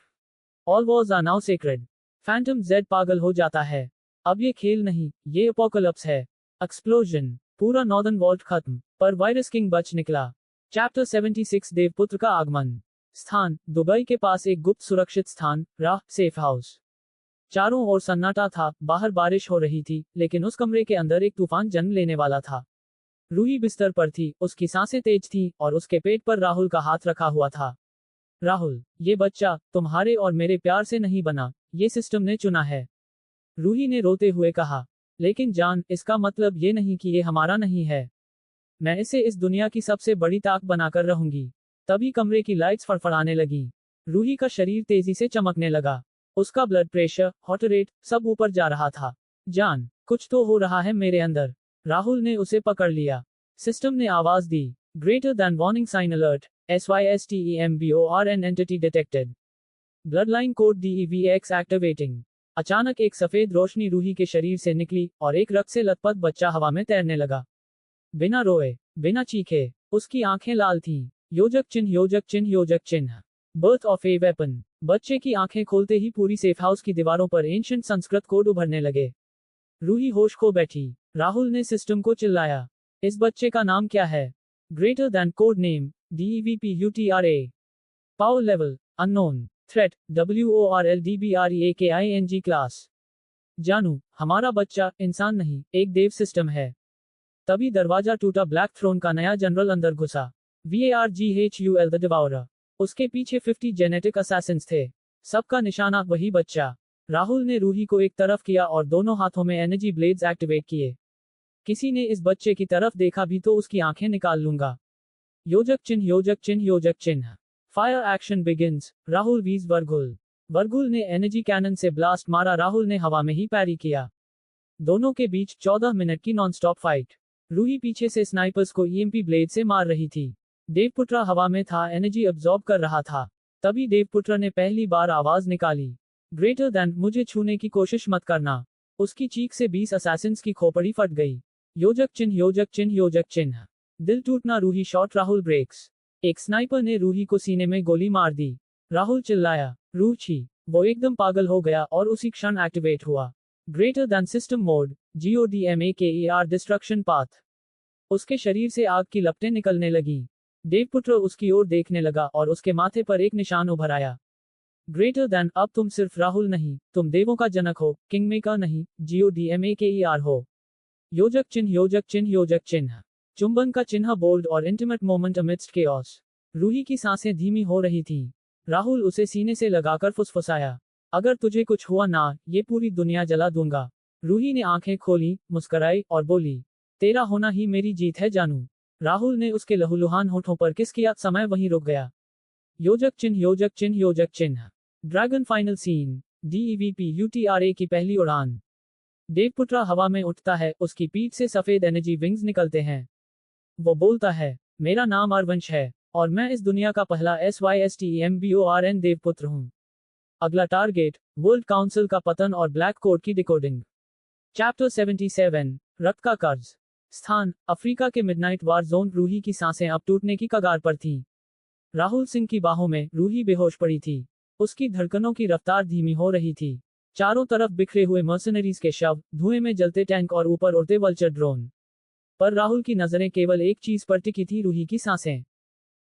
All wars are now sacred. Phantom Z पागल हो जाता है। अब ये खेल नहीं, ये एपोकलिप्स है। एक्सप्लोजन, पूरा नॉर्दर्न वॉल्ट खत्म, पर वायरस किंग बच निकला। चैप्टर 76, देवपुत्र का आगमन। स्थान, दुबई के पास एक गुप्त सुरक्षित स्थान, राह, सेफ हाउस। चारों ओर सन्नाटा था, बाहर बारिश हो रही थी, लेकिन उस कमरे के अंदर एक तूफान जन्म लेने वाला था। रूही बिस्तर पर थी, उसकी सांसें तेज थीं, और उसके पेट पर राहुल का हाथ रखा हुआ था। राहुल, ये बच्चा तुम्हारे और मेरे प्यार से नहीं बना, ये सिस्टम ने चुना है। रूही ने रोते हुए कहा। लेकिन जान, इसका मतलब ये नहीं कि ये हमारा नहीं है। मैं इसे इस दुनिया की सबसे बड़ी ताक बनाकर रहूंगी। तभी कमरे की लाइट्स फड़फड़ाने लगी। रूही का शरीर तेजी से चमकने लगा। उसका ब्लड प्रेशर, हार्ट रेट, सब ऊपर जा रहा था। जान, कुछ तो हो रहा है मेरे अंदर। राहुल ने उसे पकड़ लिया। सिस्टम ने आवाज दी, greater than warning sign alert, SYSTEMBORN entity detected. Blood line code DEVX activating. अचानक एक सफेद रोशनी रूही के शरीर से निकली, और एक रक्त से लथपथ बच्चा हवा में तैरने लगा। बिना रोए, बिना चीखे, उसकी आंखें लाल थीं। योजक चिन्ह योजक चिन्ह योजक चिन्ह। Birth of a weapon. बच्चे की आंखें खोलते ही पूरी सेफ हाउस की दीवारों पर एंशिएंट संस्कृत कोड उभरने लगे। रूही होश खो बैठी। राहुल ने सिस्टम को चिल्लाया, इस बच्चे का नाम क्या है? Greater then code name, DEVPUTRA। Power level, unknown. Threat, WORLDBREAKING class. जानू, हमारा बच्चा इंसान नहीं, एक देव सिस्टम है। तभी दरवाजा टूटा, ब्लैक थ्रोन का नया जनरल अंदर घुसा। VARGHUL the devourer. उसके पीछे 50 जेनेटिक असैसिन्स थे। सबका निशाना वही बच्चा। राहुल ने रूही को एक तरफ किया और दोनों हाथों में एनर्जी ब्लेड्स एक्टिवेट किए। किसी ने इस बच्चे की तरफ देखा भी तो उसकी आंखें निकाल लूंगा। योजक चिन्ह योजक चिन्ह योजक चिन्ह। Fire action begins. राहुल वीज वर्गुल। वर्गुल ने एनर्जी कैनन से ब्लास्ट मारा, राहुल ने हवा में ही पैरी किया। दोनों के बीच 14 मिनट की नॉनस्टॉप फाइट। रूही पीछे से स्नाइपर्स को EMP ब्लेड से मार रही थी। देवपुत्र हवा में था, एनर्जी अब्सॉर्ब कर रहा था। तभी देवपुत्र ने पहली बार आवाज निकाली, ग्रेटर दैन, मुझे छूने की कोशिश मत करना। उसकी चीख से 20 असैसिन्स की खोपड़ी फट गई। योजक चिन्ह योजक चिन्ह योजक चिन्ह। दिल टूटना, रूही शॉट, राहुल ब्रेक्स। एक स्नाइपर ने रूही को सीने में गोली मार दी। राहुल चिल्लाया, रूह छी। वो एकदम पागल हो गया और उसी क्षण एक्टिवेट हुआ। Greater than system mode, GODMAKER destruction path. उसके शरीर से आग की लपटें निकलने लगी। देवपुत्र उसकी ओर देखने लगा और उसके माथे पर एक निशान उभर आया। ग्रेटर दैन, अब तुम सिर्फ राहुल नहीं, तुम देवों का जनक हो, किंगमेकर नहीं, GODMAKER हो। योजक चिन्ह योजक चिन्ह योजक चिन्ह। चुंबन का चिन्ह बोल्ड और intimate moment amidst chaos. Ruhi की सांसें धीमी हो रही थीं। राहुल उसे सीने से लगाकर फुसफुसाया, अगर तुझे कुछ हुआ ना, ये पूरी दुनिया जला दूंगा। रूही ने आंखें खोली, मुस्कुराई और बोली, तेरा होना ही मेरी जीत है जानू। राहुल ने उसके लहूलुहान होठों पर किस किया, समय वहीं रुक गया। योजक चिन्ह योजक चिन्ह योजक चिन्ह। Dragon final scene. DEVP UTRA की पहली उड़ान। देवपुत्रा हवा में उठता है, उसकी पीठ से सफेद एनर्जी विंग्स निकलते हैं। वो बोलता है, मेरा नाम अरवंश है और मैं इस दुनिया का पहला SYSTEMBORN देवपुत्र हूँ। अगला टारगेट, वर्ल्ड काउंसिल का पतन और ब्लैक कोड की डिकोडिंग। चैप्टर 77, रक्त का कर्ज। स्थान, अफ्रीका के मिडनाइट वार जोन। रूही की सांसें अब टूटने की कगार पर थीं। राहुल सिंह की बाहों में रूही बेहोश पड़ी थी। उसकी धड़कनों की रफ्तार धीमी हो रही थी। चारों तरफ बिखरे हुए मर्सनरीज के शव, धुएं में जलते टैंक और ऊपर उड़ते वल्चर ड्रोन। पर राहुल की नजरें केवल एक चीज पर टिकी थी, रूही की सांसें।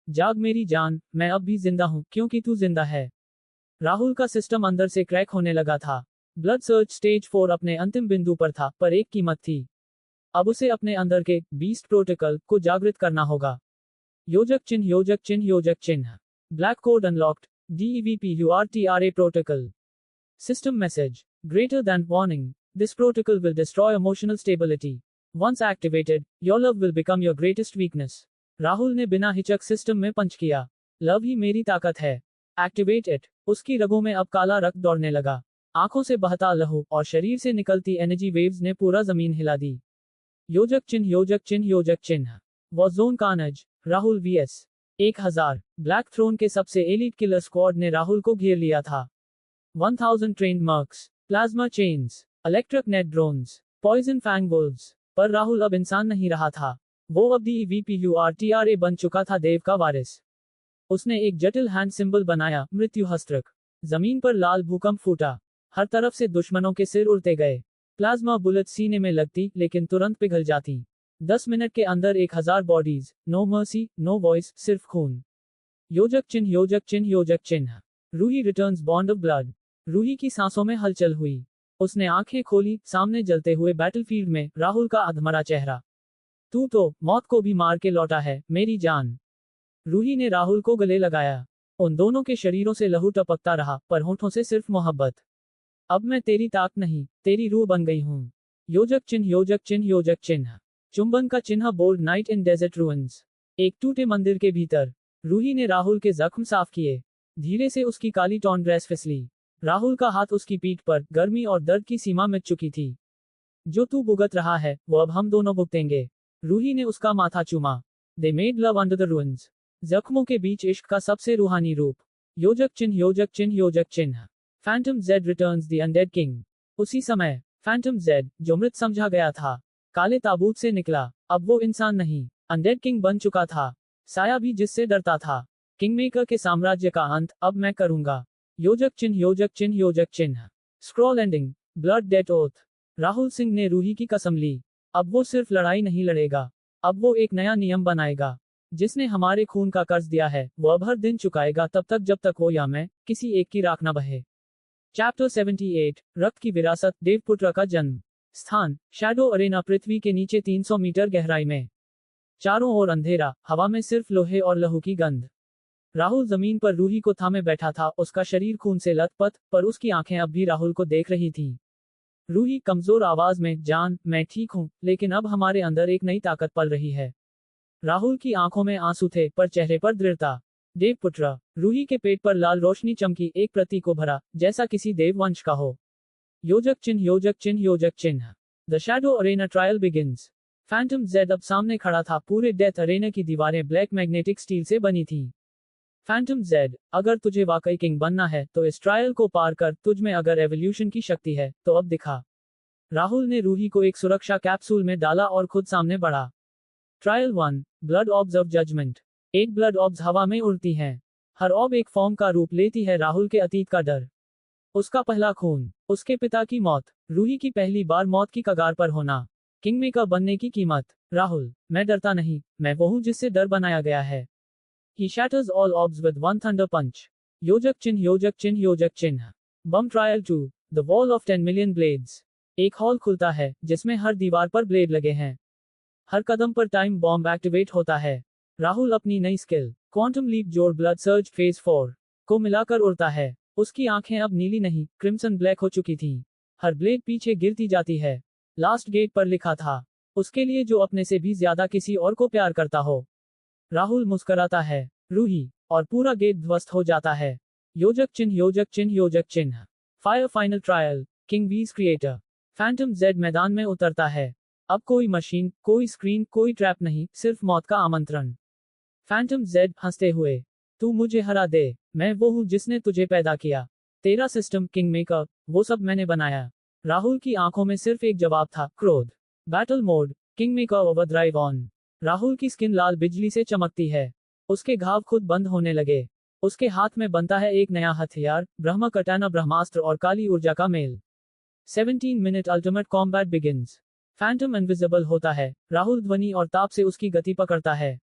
जाग मेरी जान, मैं अब भी जिंदा हूं क्योंकि तू जिंदा है। राहुल का सिस्टम अंदर से क्रैक होने लगा था। ब्लड सर्च स्टेज 4 अपने अंतिम बिंदु पर था, पर एक कीमत थी। अब उसे अपने अंदर के बीस्ट प्रोटोकॉल को जागृत करना होगा। योजक चिन्ह योजक चिन्ह योजक चिन्ह। Black code unlocked. DEVP URTRA protocol. System message. Greater than warning. This protocol will destroy emotional stability. Once activated, your love will become your greatest weakness. Rahul ने बिना हिचक सिस्टम में पंच किया। लव ही मेरी ताकत है। Activate it. उसकी रगों में अब काला रक्त दौड़ने लगा। आंखों से बहता लहू और शरीर से निकलती एनर्जी वेव्स ने पूरा जमीन हिला दी। योजक चिन्ह योजक चिन्ह योजक चिन्ह। Warzone carnage. Rahul VS 1000। Black throne के सबसे एलीट किलर स्क्वाड ने राहुल को घेर लिया था। 1000 trained mercs, plasma chains, electric net drones, poison fang wolves। पर राहुल अब इंसान नहीं रहा था। वो अब DEVP URTRA बन चुका था, देव का वारिस। उसने एक जटिल हैंड सिंबल बनाया, मृत्यु हस्त्रक। जमीन पर लाल भूकंप फूटा। हर तरफ से दुश्मनों के सिर उड़ते गए। प्लाज्मा बुलेट सीने में लगती, लेकिन तुरंत पिघल जाती। 10 मिनट के अंदर 1000 bodies. No mercy, no voice, सिर्फ खून। योजक चिन्ह योजक चिन्ह योजक चिन्ह। Ruhi returns bond of blood. Ruhi की सांसों में हलचल हुई। उसने आंखें खोली, सामने जलते हुए बैटलफील्ड में राहुल का अधमरा चेहरा। तू तो मौत को भी मार के लौटा है, मेरी जान। रूही ने राहुल को गले लगाया। उन दोनों के शरीरों से लहू टपकता रहा, पर होठों से सिर्फ मोहब्बत। अब मैं तेरी ताक नहीं, तेरी रूह बन गई हूं। योजक चिन्ह योजक चिन्ह योजक चिन्ह। चुंबन का चिन्ह bold night in desert ruins. एक टूटे मंदिर के भीतर। रूही ने राहुल के जख्म साफ किए। धीरे से उसकी काली टॉन ड्रेस फिसली। राहुल का हाथ उसकी पीठ पर, गर्मी और दर्द की सीमा मिट चुकी थी। जो तू भुगत रहा है, वो अब हम दोनों भुगतेंगे। रूही ने उसका माथा चूमा। They made love under the ruins. जख्मों के बीच इश्क का सबसे रूहानी रूप। योजक चिन्ह योजक चिन्ह योजक चिन्ह। Phantom Z returns the undead king. उसी समय फैंटम जेड, जो मृत समझा गया था, काले ताबूत से निकला। अब वो इंसान नहीं, अनडेड किंग बन चुका था। साया भी जिससे डरता था। किंगमेकर के साम्राज्य का अंत अब मैं करूंगा। योजक चिन्ह योजक चिन्ह योजक चिन्ह। Scroll ending. Blood date oath. Rahul Singh ने रूही की कसम ली। अब वो सिर्फ लड़ाई नहीं लड़ेगा, अब वो एक नया नियम बनाएगा। जिसने हमारे खून का कर्ज दिया है, वो अब हर दिन चुकाएगा, तब तक जब तक वो या मैं किसी एक की राख न बहे। चैप्टर 78, रक्त की विरासत। देवपुत्र का जन्म। स्थान, शैडो अरेना। पृथ्वी के नीचे 300 मीटर गहराई में। चारों ओर अंधेरा, हवा में सिर्फ लोहे और लहू की गंध। राहुल जमीन पर रूही को थामे बैठा था, उसका शरीर खून से लथपथ, पर उसकी आंखें अब भी राहुल को देख रही थीं। रूही कमजोर आवाज में, जान, मैं ठीक हूं, लेकिन अब हमारे अंदर एक नई ताकत पल रही है। राहुल की आंखों में आंसू थे, पर चेहरे पर दृढ़ता। देवपुत्र। रूही के पेट पर लाल रोशनी चमकी, एक प्रतीक को भरा, जैसा किसी देववंश का हो। योजक चिन्ह योजक चिन्ह योजक चिन्ह। The shadow Arena trial begins. Phantom Z अब सामने खड़ा था। पूरे डेथ अरेना की दीवारें ब्लैक मैग्नेटिक स्टील से बनी थीं। फैंटम जेड, अगर तुझे वाकई किंग बनना है तो इस ट्रायल को पार कर। तुझ में अगर एवोल्यूशन की शक्ति है तो अब दिखा। राहुल ने रूही को एक सुरक्षा कैप्सूल में डाला और खुद सामने बढ़ा। Trial 1, blood orbs of judgement. 8 blood orbs हवा में उड़ती हैं। हर ऑब एक फॉर्म का रूप लेती है। राहुल के अतीत का डर, उसका पहला खून, उसके पिता की मौत, रूही की पहली बार मौत की कगार पर होना, किंगमेकर बनने की कीमत। राहुल, मैं डरता नहीं, मैं वो हूं जिससे डर बनाया गया है। He shatters all orbs with one thunder punch. योजक चिन्ह योजक चिन्ह योजक चिन्ह। Bomb trial 2, The Wall of 10 Million Blades। एक हॉल खुलता है जिसमें हर दीवार पर ब्लेड लगे हैं। हर कदम पर टाइम बॉम्ब एक्टिवेट होता है। राहुल अपनी नई स्किल क्वांटम लीप जोड़ ब्लड सर्ज फेज 4 को मिलाकर उड़ता है। उसकी आंखें अब नीली नहीं, क्रिम्सन ब्लैक हो चुकी थीं। हर ब्लेड पीछे गिरती जाती है। लास्ट गेट पर लिखा था, उसके लिए जो अपने से भी ज्यादा किसी और को प्यार करता हो। राहुल मुस्कुराता है, रूही, और पूरा गेट ध्वस्त हो जाता है। योजक चिन्ह योजक चिन्ह योजक चिन्ह। फायर फाइनल ट्रायल, किंग वीज क्रिएटर। फैंटम जेड मैदान में उतरता है। अब कोई मशीन, कोई स्क्रीन, कोई ट्रैप नहीं, सिर्फ मौत का आमंत्रण। फैंटम जेड हंसते हुए, तू मुझे हरा दे, मैं वो हूँ जिसने तुझे पैदा किया। तेरा सिस्टम किंग मेकर, वो सब मैंने बनाया। राहुल की आंखों में सिर्फ एक जवाब था, क्रोध। Battle mode, king maker overdrive on. Rahul की स्किन लाल बिजली से चमकती है। उसके घाव खुद बंद होने लगे। उसके हाथ में बनता है एक नया हथियार, ब्रह्म कटाना ब्रह्मास्त्र और काली ऊर्जा का मेल। 17 minute ultimate combat begins. Phantom invisible होता है। राहुल ध्वनि और ताप से उसकी गति पकड़ता है।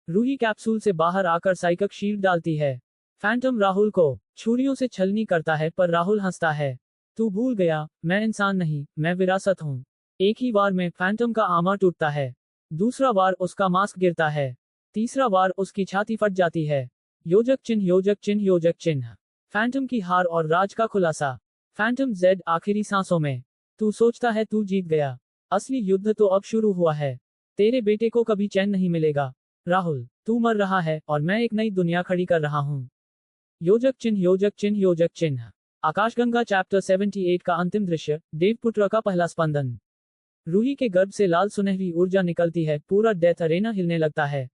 रूही कैप्सूल से बाहर आकर साइकिक शील्ड डालती है। फैंटम राहुल को छुरियों से छलनी करता है, पर राहुल हंसता है। तू भूल गया, मैं इंसान नहीं, मैं विरासत हूँ। एक ही बार में फैंटम का आर्मर टूटता है। दूसरा बार उसका मास्क गिरता है। तीसरा बार उसकी छाती फट जाती है। योजक चिन्ह योजक चिन्ह योजक चिन्ह। फैंटम की हार और राज का खुलासा। फैंटम जेड आखिरी सांसों में। तू सोचता है तू जीत गया, असली युद्ध तो अब शुरू हुआ है। तेरे बेटे को कभी चैन नहीं मिलेगा। राहुल, तू मर रहा है और मैं एक नई दुनिया खड़ी कर रहा हूँ। योजक चिन्ह योजक चिन्ह योजक चिन्ह। आकाशगंगा चैप्टर 78 का अंतिम दृश्य, देवपुत्र का पहला स्पंदन। रूही के गर्भ से लाल सुनहरी ऊर्जा निकलती है, पूरा डेथ अरेना हिलने लगता है।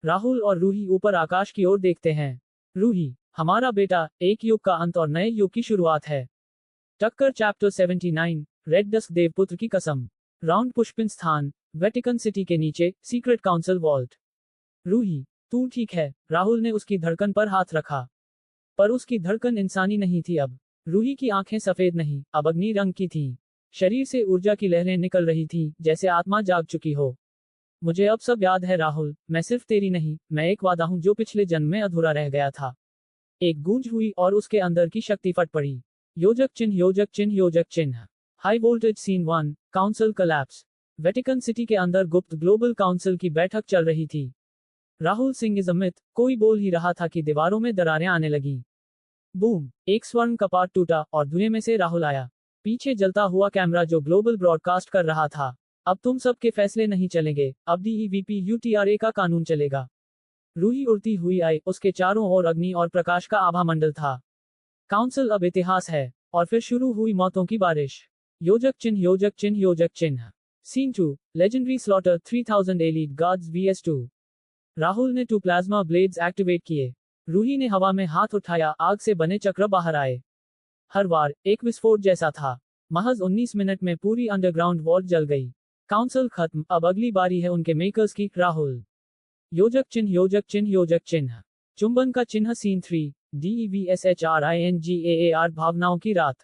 राहुल और रूही ऊपर आकाश की ओर देखते हैं। रूही, हमारा बेटा, एक युग का अंत और नए युग की शुरुआत है। टक्कर चैप्टर 79, रेड डस्क देवपुत्र की कसम। राउंड पुष्पिन स्थान, वेटिकन सिटी के नीचे, सीक्रेट काउंसिल वॉल्ट। रूही, तू ठीक है? राहुल ने उसकी धड़कन पर हाथ रखा। पर उसकी धड़कन इंसानी नहीं थी अब। रूही की आंखें सफेद नहीं, अब अग्नि रंग की थीं। शरीर से ऊर्जा की लहरें निकल रही थीं, जैसे आत्मा जाग चुकी हो। मुझे अब सब याद है राहुल, मैं सिर्फ तेरी नहीं, मैं एक वादा हूं जो पिछले जन्म में अधूरा रह गया था। एक गूंज हुई और उसके अंदर की शक्ति फट पड़ी। योजक चिन्ह योजक चिन्ह योजक चिन्ह। High voltage scene 1, council collapse. Vatican City के अंदर गुप्त ग्लोबल काउंसिल की बैठक चल रही थी। Rahul Singh is a myth, कोई बोल ही रहा था कि दीवारों में दरारें आने लगी। बूम, एक स्वर्ण कपाट टूटा और धुएं में से राहुल आया। पीछे जलता हुआ कैमरा जो ग्लोबल ब्रॉडकास्ट कर रहा था। अब तुम सबके फैसले नहीं चलेंगे, अब DEVP UTRA का कानून चलेगा। रूही उड़ती हुई आई, उसके चारों ओर अग्नि और प्रकाश का आभा मंडल था। काउंसिल अब इतिहास है। और फिर शुरू हुई मौतों की बारिश। योजक चिन्ह योजक चिन्ह योजक चिन्ह। Scene 2, legendary slaughter 3000 elite guards vs2। Rahul ने 2 प्लाज्मा ब्लेड्स एक्टिवेट किए। रूही ने हवा में हाथ उठाया, आग से बने चक्र बाहर आए। हर बार एक विस्फोट जैसा था। महज 19 मिनट में पूरी अंडरग्राउंड वॉल्ट जल गई। काउंसिल खत्म, अब अगली बारी है उनके मेकर्स की। राहुल, योजक चिन्ह योजक चिन्ह योजक चिन्ह। चुंबन का चिन्ह सीन 3, DEVSHRINGAAR भावनाओं की रात।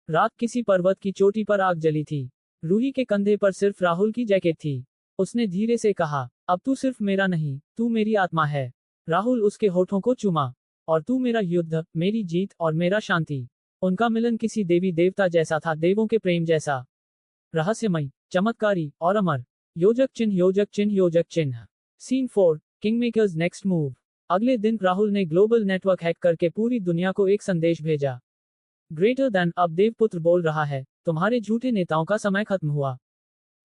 रात किसी पर्वत की चोटी पर आग जली थी। रूही के कंधे पर सिर्फ राहुल की जैकेट थी। उसने धीरे से कहा, अब तू सिर्फ मेरा नहीं, तू मेरी आत्मा है। राहुल उसके होठों को चूमा। और तू मेरा युद्ध, मेरी जीत और मेरा शांति। उनका मिलन किसी देवी देवता जैसा था, देवों के प्रेम जैसा। रहस्यमय, चमत्कारी और अमर। योजक चिन्ह योजक चिन्ह योजक चिन्ह। Scene 4, kingmakers next move. अगले दिन राहुल ने ग्लोबल नेटवर्क हैक करके पूरी दुनिया को एक संदेश भेजा। ग्रेटर देन, अब देवपुत्र बोल रहा है, तुम्हारे झूठे नेताओं का समय खत्म हुआ।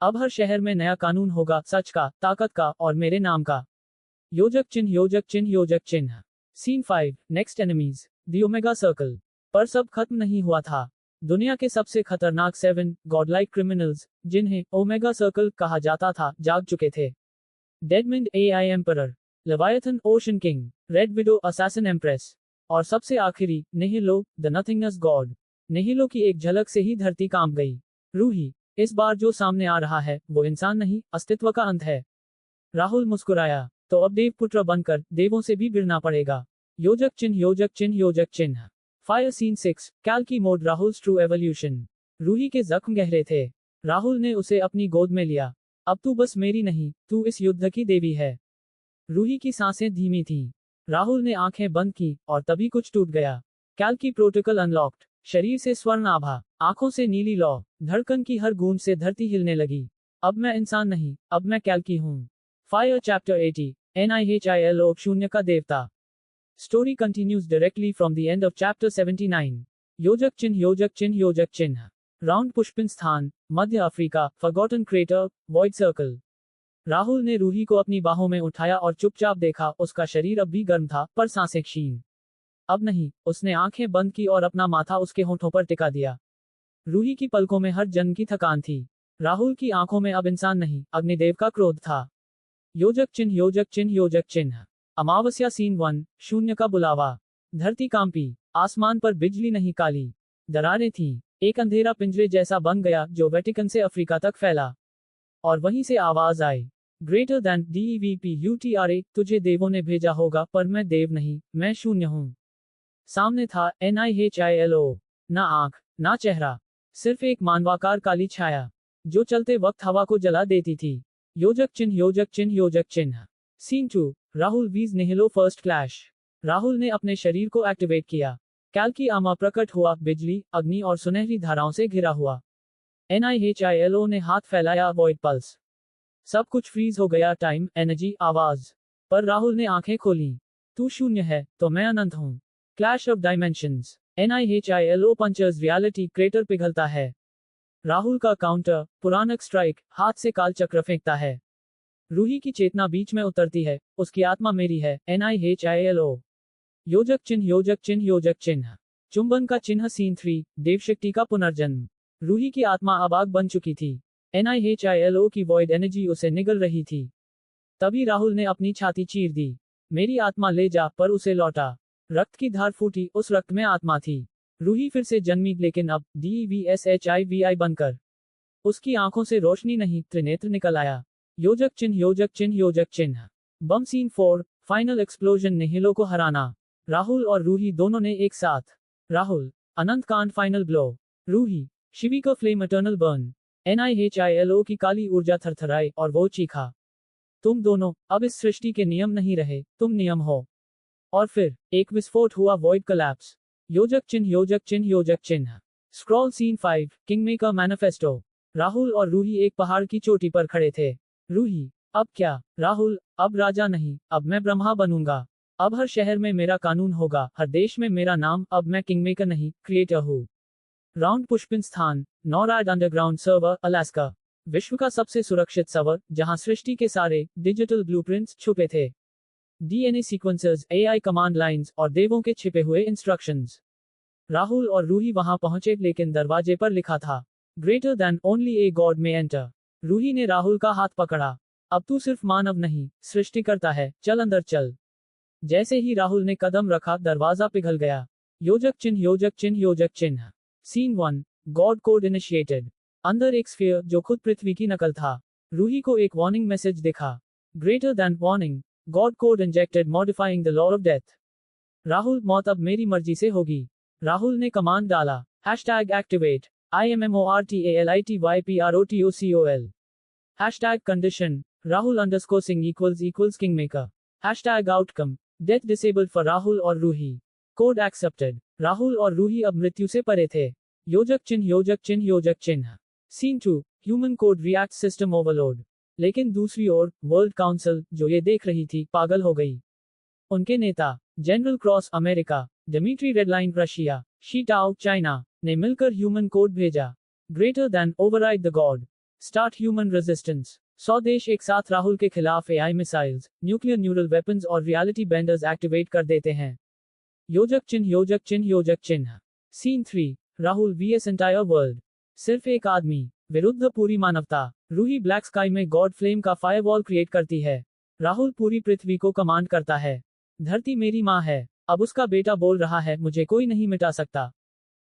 अब हर शहर में नया कानून होगा, सच का, ताकत का और मेरे नाम का। योजक चिन्ह योजक चिन्ह योजक चिन्ह। Scene 5, next enemies, the omega circle. पर सब खत्म नहीं हुआ था। दुनिया के सबसे खतरनाक 7 गॉडलाइक क्रिमिनल्स, जिन्हें ओमेगा सर्कल कहा जाता था, जाग चुके थे। Deadmund AI emperor, leviathan ocean king, red widow assassin empress, और सबसे आखिरी, Nihilo, the nothingness god. Nihilo की एक झलक से ही धरती कांप गई। रूही, इस बार जो सामने आ रहा है, वो इंसान नहीं, अस्तित्व का अंत है। राहुल मुस्कुराया, तो अब देवपुत्र बनकर, देवों से भी भिड़ना पड़ेगा। योजक चिन्ह योजक चिन्ह योजक चिन्ह। फायर सीन 6, कैल्की mode, Rahul's true evolution. Ruhi के जख्म गहरे थे। राहुल ने उसे अपनी गोद में लिया। अब तू बस मेरी नहीं, तू इस युद्ध की देवी है। रूही की सांसें धीमी थीं। राहुल ने आंखें बंद की, और तभी कुछ टूट गया। कैल्की प्रोटोकॉल अनलॉक्ड। शरीर से स्वर्ण आभा, आंखों से नीली लौ, धड़कन की हर गूंज से धरती हिलने लगी। अब मैं इंसान नहीं, अब मैं कैल्की हूँ। फायर चैप्टर 80 NIHILO शून्य का देवता। Story continues directly from the end of chapter 79। योजक चिन्ह योजक चिन्ह योजक चिन्ह। राउंड पुष्पिन स्थान, मध्य Africa, forgotten crater, void circle. Rahul ने रूही को अपनी बाहों में उठाया और चुपचाप देखा। उसका शरीर अब भी गर्म था, पर सांसें क्षीण। अब नहीं। उसने आंखें बंद की और अपना माथा उसके होठों पर टिका दिया। रूही की पलकों में हर जन्म की थकान थी। राहुल की आंखों में अब इंसान नहीं, अग्निदेव का क्रोध था। योजक चिन्ह योजक चिन्ह योजक चिन्ह। अमावस्या सीन 1, शून्य का बुलावा। धरती कांपी, आसमान पर बिजली नहीं काली दरारें थीं। एक अंधेरा पिंजरे जैसा बन गया जो वेटिकन से अफ्रीका तक फैला। और वहीं से आवाज आई, ग्रेटर दैन DEVPUTRA, तुझे देवों ने भेजा होगा, पर मैं देव नहीं, मैं शून्य हूं। सामने था NIHILO। ना आंख, ना चेहरा, सिर्फ एक मानवाकार काली छाया जो चलते वक्त हवा को जला देती थी। योजक चिन्ह योजक चिन्ह योजक चिन्ह। सीन 2, राहुल वीज निहिलो फर्स्ट क्लैश। राहुल ने अपने शरीर को एक्टिवेट किया। कैल्की आमा प्रकट हुआ, बिजली, अग्नि और सुनहरी धाराओं से घिरा हुआ। NIHILO ने हाथ फैलाया, वॉइड पल्स। सब कुछ फ्रीज हो गया, टाइम, एनर्जी, आवाज। पर राहुल ने आंखें खोली। तू शून्य है, तो मैं अनंत हूं। Clash of dimensions. NIHILO punches reality, crater पिघलता है। राहुल का काउंटर, पुराणक स्ट्राइक, हाथ से काल चक्र फेंकता है। रूही की चेतना बीच में उतरती है, उसकी आत्मा मेरी है। NIHILO। योजक चिन्ह योजक चिन्ह योजक चिन्ह। चुंबन का चिन्ह सीन 3, देवशक्ति का पुनर्जन्म। रूही की आत्मा अब आग बन चुकी थी। NIHILO की वॉइड एनर्जी उसे निगल रही थी। तभी राहुल ने अपनी छाती चीर दी। मेरी आत्मा ले जा, पर उसे लौटा। रक्त की धार फूटी, उस रक्त में आत्मा थी। रूही फिर से जन्मी, लेकिन अब DEVSHIVI बनकर। उसकी आंखों से रोशनी नहीं, त्रिनेत्र निकल आया। योजक चिन्ह योजक चिन्ह योजक चिन्ह। बम सीन 4, फाइनल एक्सप्लोजन, निहिलो को हराना। राहुल और रूही दोनों ने एक साथ। राहुल, अनंत कांड फाइनल ब्लो। रूही, शिवी का फ्लेम इटर्नल बर्न। NIHILO की काली ऊर्जा थरथराई और वो चीखा, तुम दोनों अब इस सृष्टि के नियम नहीं रहे, तुम नियम हो। और फिर एक विस्फोट हुआ, वॉइड कोलैप्स। योजक चिन्ह योजक चिन्ह योजक चिन्ह। Scroll scene 5, Kingmaker manifesto. Rahul और रूही एक पहाड़ की चोटी पर खड़े थे। रूही, अब क्या? राहुल, अब राजा नहीं, अब मैं ब्रह्मा बनूंगा। अब हर शहर में मेरा कानून होगा, हर देश में मेरा नाम। अब मैं किंगमेकर नहीं, क्रिएटर हूँ। राउंड पुष्पिन स्थान, नॉरैड अंडरग्राउंड सर्वर, अलास्का। विश्व का सबसे सुरक्षित सर्वर, जहां सृष्टि के सारे डिजिटल ब्लूप्रिंट्स छुपे थे। DNA सीक्वेंसर्स, AI कमांड लाइंस और देवों के छिपे हुए इंस्ट्रक्शंस। राहुल और रूही वहां पहुंचे, लेकिन दरवाजे पर लिखा था, greater than only a god में एंटर। रूही ने राहुल का हाथ पकड़ा। अब तू सिर्फ मानव नहीं, सृष्टि करता है, चल अंदर चल। जैसे ही राहुल ने कदम रखा, दरवाजा पिघल गया। योजक चिन्ह योजक चिन्ह योजक चिन्ह। Scene 1, god code initiated. अंदर एक स्फीयर जो खुद पृथ्वी की नकल था। रूही को एक वार्निंग मैसेज दिखा, greater than warning, God code injected modifying the law of death. Rahul, मौत अब मेरी मर्जी से होगी। राहुल ने कमांड डाला, hashtag activate IMMORTALITYPROTOCOL। Hashtag condition, Rahul underscore Singh equals kingmaker. Hashtag outcome, death disabled for Rahul और रूही। Code accepted. राहुल और रूही अब मृत्यु से परे थे। योजक चिन्ह योजक चिन्ह योजक चिन्ह। Scene 2, human code react system overload. लेकिन दूसरी ओर, वर्ल्ड काउंसिल, जो ये देख रही थी, पागल हो गई। उनके नेता, general Cross America, Dmitri Redline Russia, Xi Tao China, ने मिलकर ह्यूमन कोड भेजा। Greater than override the god, start human resistance. 100 देश एक साथ राहुल के खिलाफ AI missiles, nuclear neural weapons और रियलिटी बेंडर्स एक्टिवेट कर देते हैं। योजक चिन्ह योजक चिन्ह योजक चिन्ह। Scene 3, Rahul VS entire world. सिर्फ एक आदमी विरुद्ध पूरी मानवता। रूही ब्लैक स्काई में गॉड फ्लेम का फायरवॉल क्रिएट करती है। राहुल पूरी पृथ्वी को कमांड करता है, धरती मेरी माँ है। अब उसका बेटा बोल रहा है, मुझे कोई नहीं मिटा सकता।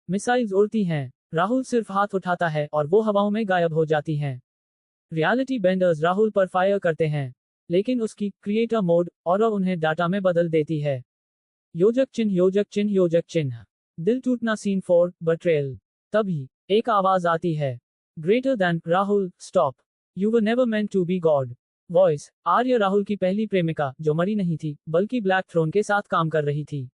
मिसाइल्स उड़ती हैं, राहुल सिर्फ हाथ उठाता है और वो हवाओं में गायब हो जाती हैं। रियलिटी बेंडर्स राहुल पर फायर करते हैं, लेकिन उसकी क्रिएटर मोड और उन्हें डाटा में बदल देती है। योजक चिन्ह योजक चिन्ह योजक चिन्ह। दिल टूटना सीन 4, बट्रेयल। तभी एक आवाज आती है, greater than, Rahul, stop, you were never meant to be god. Voice, Arya, Rahul की पहली प्रेमिका, जो मरी नहीं थी, बल्कि ब्लैक थ्रोन के साथ काम कर रही थी।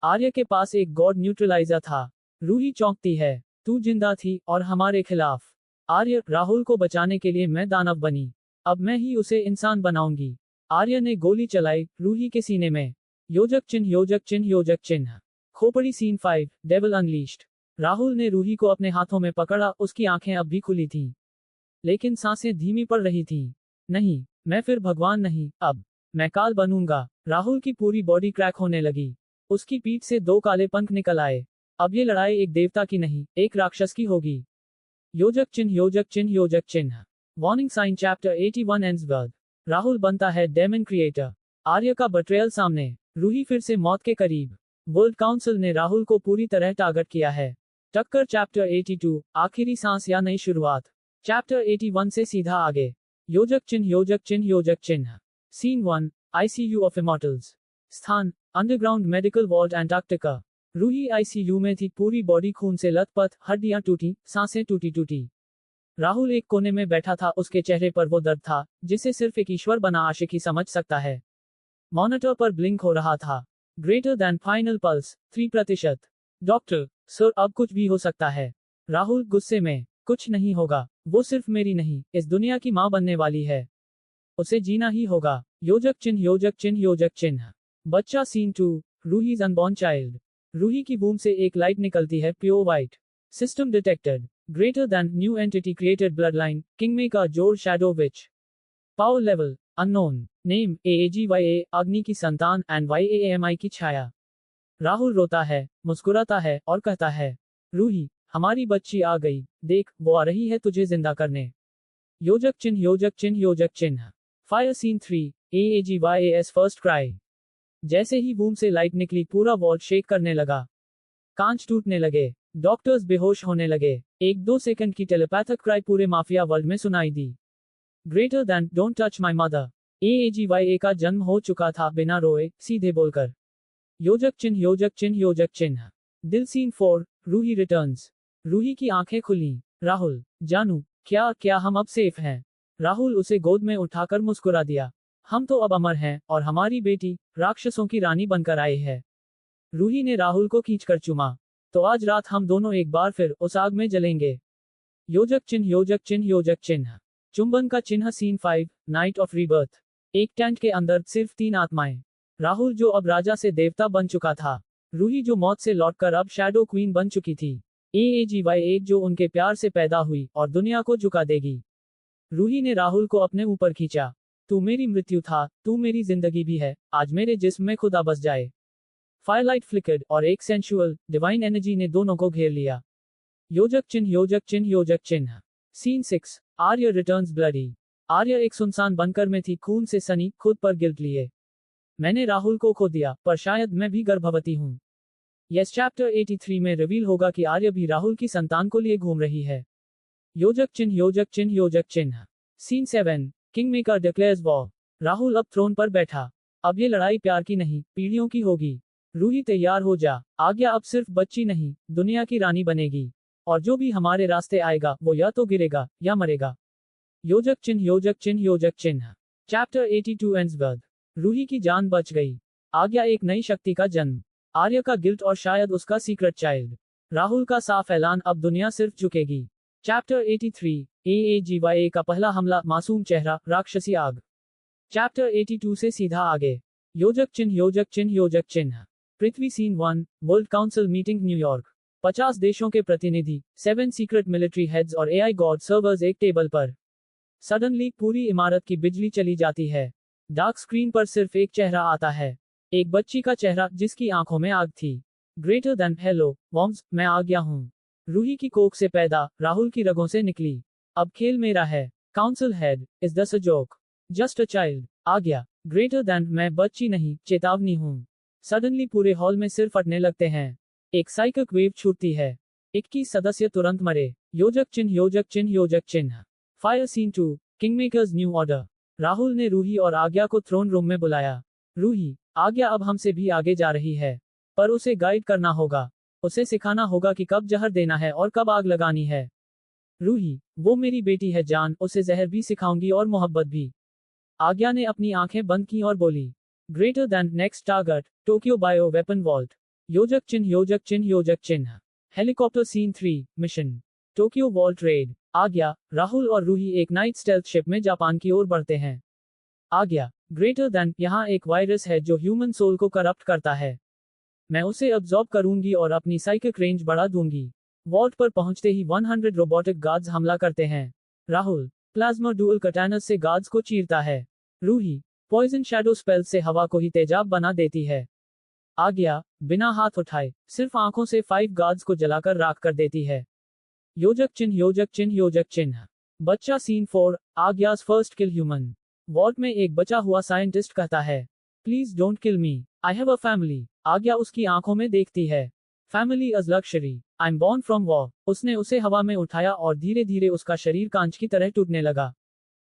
आर्य के पास एक गॉड न्यूट्रलाइजर था। रूही चौंकती है। तू जिंदा थी और हमारे खिलाफ। आर्य, राहुल को बचाने के लिए मैं दानव बनी। अब मैं ही उसे इंसान बनाऊंगी। आर्य ने गोली चलाई, रूही के सीने में। योजक चिन्ह योजक चिन्ह योजक चिन्ह। खोपड़ी सीन 5, डेविल अनलीश्ड। राहुल ने रूही को अपने हाथों में पकड़ा, उसकी आंखें अब भी खुली थीं। लेकिन सांसें धीमी पड़ रही थीं। नहीं, मैं फिर भगवान नहीं, अब मैं काल बनूंगा। राहुल की पूरी बॉडी क्रैक होने लगी। उसकी पीठ से 2 काले पंख निकल आए। अब ये लड़ाई एक देवता की नहीं, एक राक्षस की होगी। योजक चिन्ह योजक चिन्ह योजक चिन्ह। Warning sign chapter 81 ends with Rahul बनता है डेमन क्रिएटर। आर्य का बट्रेयल सामने। रूही फिर से मौत के करीब। वर्ल्ड काउंसिल ने राहुल को पूरी तरह टारगेट किया है। टक्कर चैप्टर 82, आखिरी सांस या नई शुरुआत। चैप्टर 81 से सीधा आगे। योजक चिन्ह योजक चिन्ह योजक चिन्ह। Scene 1, ICU of immortals. स्थान, underground medical vault Antarctica. Ruhi ICU में थी, पूरी बॉडी खून से लथपथ, हड्डियां टूटी, सांसें टूटी टूटी। राहुल एक कोने में बैठा था, उसके चेहरे पर वो दर्द था जिसे सिर्फ एक ईश्वर बना आशिक ही समझ सकता है। मॉनिटर पर ब्लिंक हो रहा था। Greater than final pulse 3%। Doctor sir, अब कुछ भी हो सकता है। राहुल गुस्से में। कुछ नहीं होगा, वो सिर्फ मेरी नहीं, इस दुनिया की मां बनने वाली है। उसे जीना ही होगा। योजक चिन्ह योजक चिन्ह योजक चिन्ह। बच्चा scene 2, Ruhi's unborn child. Ruhi की बूम से एक लाइट निकलती है, pure white. System detected. Greater than new entity created bloodline, kingmaker जोर shadow witch. Power level unknown. Name AAGYA, Agni की संतान, एंड YAAMI की छाया। राहुल रोता है, मुस्कुराता है और कहता है, रूही, हमारी बच्ची आ गई, देख वो आ रही है तुझे जिंदा करने। योजक चिन्ह योजक चिन्ह योजक चिन्ह। Fire scene 3, AAGYAS first cry. जैसे ही बूम से लाइट निकली, पूरा वॉल शेक करने लगा। कांच टूटने लगे। डॉक्टर्स बेहोश होने लगे। 1-2 सेकंड की टेलीपैथिक क्राई पूरे माफिया वर्ल्ड में सुनाई दी। Greater than don't touch my mother. AAGYA का जन्म हो चुका था, बिना रोए, सीधे बोलकर। योजक चिन्ह योजक चिन्ह योजक चिन्ह। दिल सीन 4, रूही रिटर्न्स। रूही की आंखें खुली। राहुल, जानू, क्या क्या हम अब सेफ हैं? राहुल उसे गोद में उठाकर मुस्कुरा दिया। हम तो अब अमर हैं, और हमारी बेटी राक्षसों की रानी बनकर आई है। रूही ने राहुल को खींचकर चूमा। तो आज रात हम दोनों एक बार फिर उस आग में जलेंगे। योजक चिन्ह योजक चिन्ह योजक चिन्ह। चुंबन का चिन्ह सीन 5, नाइट ऑफ रीबर्थ। एक टेंट के अंदर सिर्फ 3 आत्माएं। राहुल जो अब राजा से देवता बन चुका था। रूही जो मौत से लौटकर अब शैडो क्वीन बन चुकी थी। AAGYA जो उनके प्यार से पैदा हुई और दुनिया को झुका देगी। रूही ने राहुल को अपने ऊपर खींचा। तू मेरी मृत्यु था, तू मेरी जिंदगी भी है, आज मेरे जिस्म में खुदा बस जाए। फायरलाइट फ्लिकर्ड और एक सेंशुअल, डिवाइन एनर्जी ने दोनों को घेर लिया। योजक चिन्ह योजक चिन्ह योजक चिन्ह। सीन 6, आर्य रिटर्न्स ब्लडी। आर्य एक सुनसान बनकर में थी, खून से सनी, खुद पर गिल्ट लिए। मैंने राहुल को खो दिया, पर शायद मैं भी गर्भवती हूँ। यस चैप्टर 83 में रिवील होगा कि आर्य भी राहुल की संतान को लिए घूम रही है। योजक चिन्ह योजक चिन्ह योजक चिन्ह। Scene 7, Kingmaker declares war. Rahul अब थ्रोन पर बैठा। अब ये लड़ाई प्यार की नहीं, पीढ़ियों की होगी। रूही तैयार हो जा, आज्ञा अब सिर्फ बच्ची नहीं, दुनिया की रानी बनेगी। और जो भी हमारे रास्ते आएगा, वो या तो गिरेगा या मरेगा। योजक चिन्ह योजक चिन्ह योजक चिन्ह। चैप्टर 82 एंड्स विद रूही की जान बच गई। आज्ञा एक नई शक्ति का जन्म। आर्य का गिल्ट और शायद उसका सीक्रेट चाइल्ड। राहुल का साफ ऐलान, अब दुनिया सिर्फ झुकेगी। चैप्टर 83, AAGYA का पहला हमला, मासूम चेहरा, राक्षसी आग। चैप्टर 82 से सीधा आगे। योजक चिन्ह योजक चिन्ह योजक चिन्ह। पृथ्वी scene 1, world council meeting New York. 50 देशों के प्रतिनिधि, 7 सीक्रेट मिलिट्री हेड्स और AI गॉड सर्वर्स एक टेबल पर। सडनली पूरी इमारत की बिजली चली जाती है। डार्क स्क्रीन पर सिर्फ एक चेहरा आता है। एक बच्ची का चेहरा जिसकी आंखों में आग थी। ग्रेटर देन हेलो वॉर्म्स, मैं आ गया हूँ। रूही की कोख से पैदा, राहुल की रगों से निकली। अब खेल मेरा है। Council head, is this a joke? Just a child. आ गया। ग्रेटर देन, मैं बच्ची नहीं, चेतावनी हूँ। सडनली पूरे हॉल में सिर फटने लगते हैं। एक साइकिक वेव छूटती है। 21 सदस्य तुरंत मरे। योजक चिन्ह योजक चिन्ह योजक चिन्ह। Fire scene 2, kingmakers new order. Rahul ने रूही और आज्ञा को थ्रोन रूम में बुलाया। रूही, आज्ञा अब हमसे भी आगे जा रही है। पर उसे गाइड करना होगा। उसे सिखाना होगा कि कब जहर देना है और कब आग लगानी है। रूही, वो मेरी बेटी है जान, उसे जहर भी सिखाऊंगी और मोहब्बत भी। आज्ञा ने अपनी आंखें बंद की और बोली, greater then next target, Tokyo bio weapon vault. योजक चिन्ह योजक चिन्ह योजक चिन्ह। Helicopter scene 3 mission Tokyo vault raid. Aagya, Rahul और रूही एक नाइट स्टेल्थ शिप में जापान की ओर बढ़ते हैं। आज्ञा, ग्रेटर देन, यहाँ एक वायरस है जो ह्यूमन सोल को करप्ट करता है। मैं उसे अब्जॉर्ब करूंगी और अपनी साइकिक रेंज बढ़ा दूंगी। वॉल्ट पर पहुंचते ही 100 रोबोटिक गार्ड्स हमला करते हैं। राहुल प्लाज्मा डुअल कटानस से गार्ड्स को चीरता है। रूही पॉइजन शैडो स्पेल से हवा को ही तेजाब बना देती है। आज्ञा बिना हाथ उठाए सिर्फ आंखों से 5 गार्ड्स को जलाकर राख कर देती है। योजक चिन्ह योजक चिन्ह योजक चिन्ह। बच्चा सीन 4 आज्ञास फर्स्ट किल ह्यूमन। वॉल्ट में एक बचा हुआ साइंटिस्ट कहता है, please don't kill me, I have a family. Aagya उसकी आंखों में देखती है। Family is luxury, I am born from war. उसने उसे हवा में उठाया और धीरे धीरे उसका शरीर कांच की तरह टूटने लगा।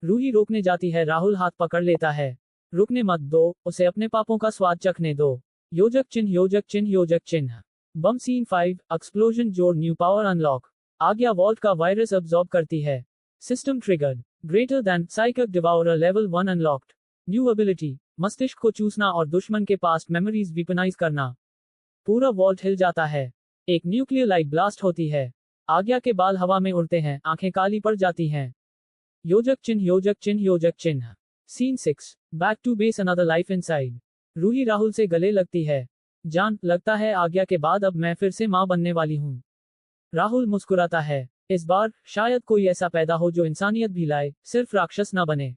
रूही रोकने जाती है, राहुल हाथ पकड़ लेता है। रुकने मत दो, उसे अपने पापों का स्वाद चखने दो। योजक चिन्ह योजक चिन्ह योजक चिन्ह। बम सीन 5 एक्सप्लोजन जोड़ new power unlock. Aagya vault का वायरस अब्सॉर्ब करती है। System triggered greater then psychic devourer level 1 unlocked. New ability मस्तिष्क को चूसना और दुश्मन के पास्ट मेमोरीज वीपनाइज करना। पूरा वॉल्ट हिल जाता है। एक न्यूक्लियर लाइट ब्लास्ट होती है। आज्ञा के बाल हवा में उड़ते हैं, आंखें काली पड़ जाती हैं। योजक चिन्ह योजक चिन्ह योजक चिन्ह। Scene 6 back to base another life inside. Ruhi Rahul से गले लगती है। जान, लगता है आज्ञा के बाद अब मैं फिर से मां बनने वाली हूं। राहुल मुस्कुराता है। इस बार शायद कोई ऐसा पैदा हो जो इंसानियत भी लाए, सिर्फ राक्षस न बने।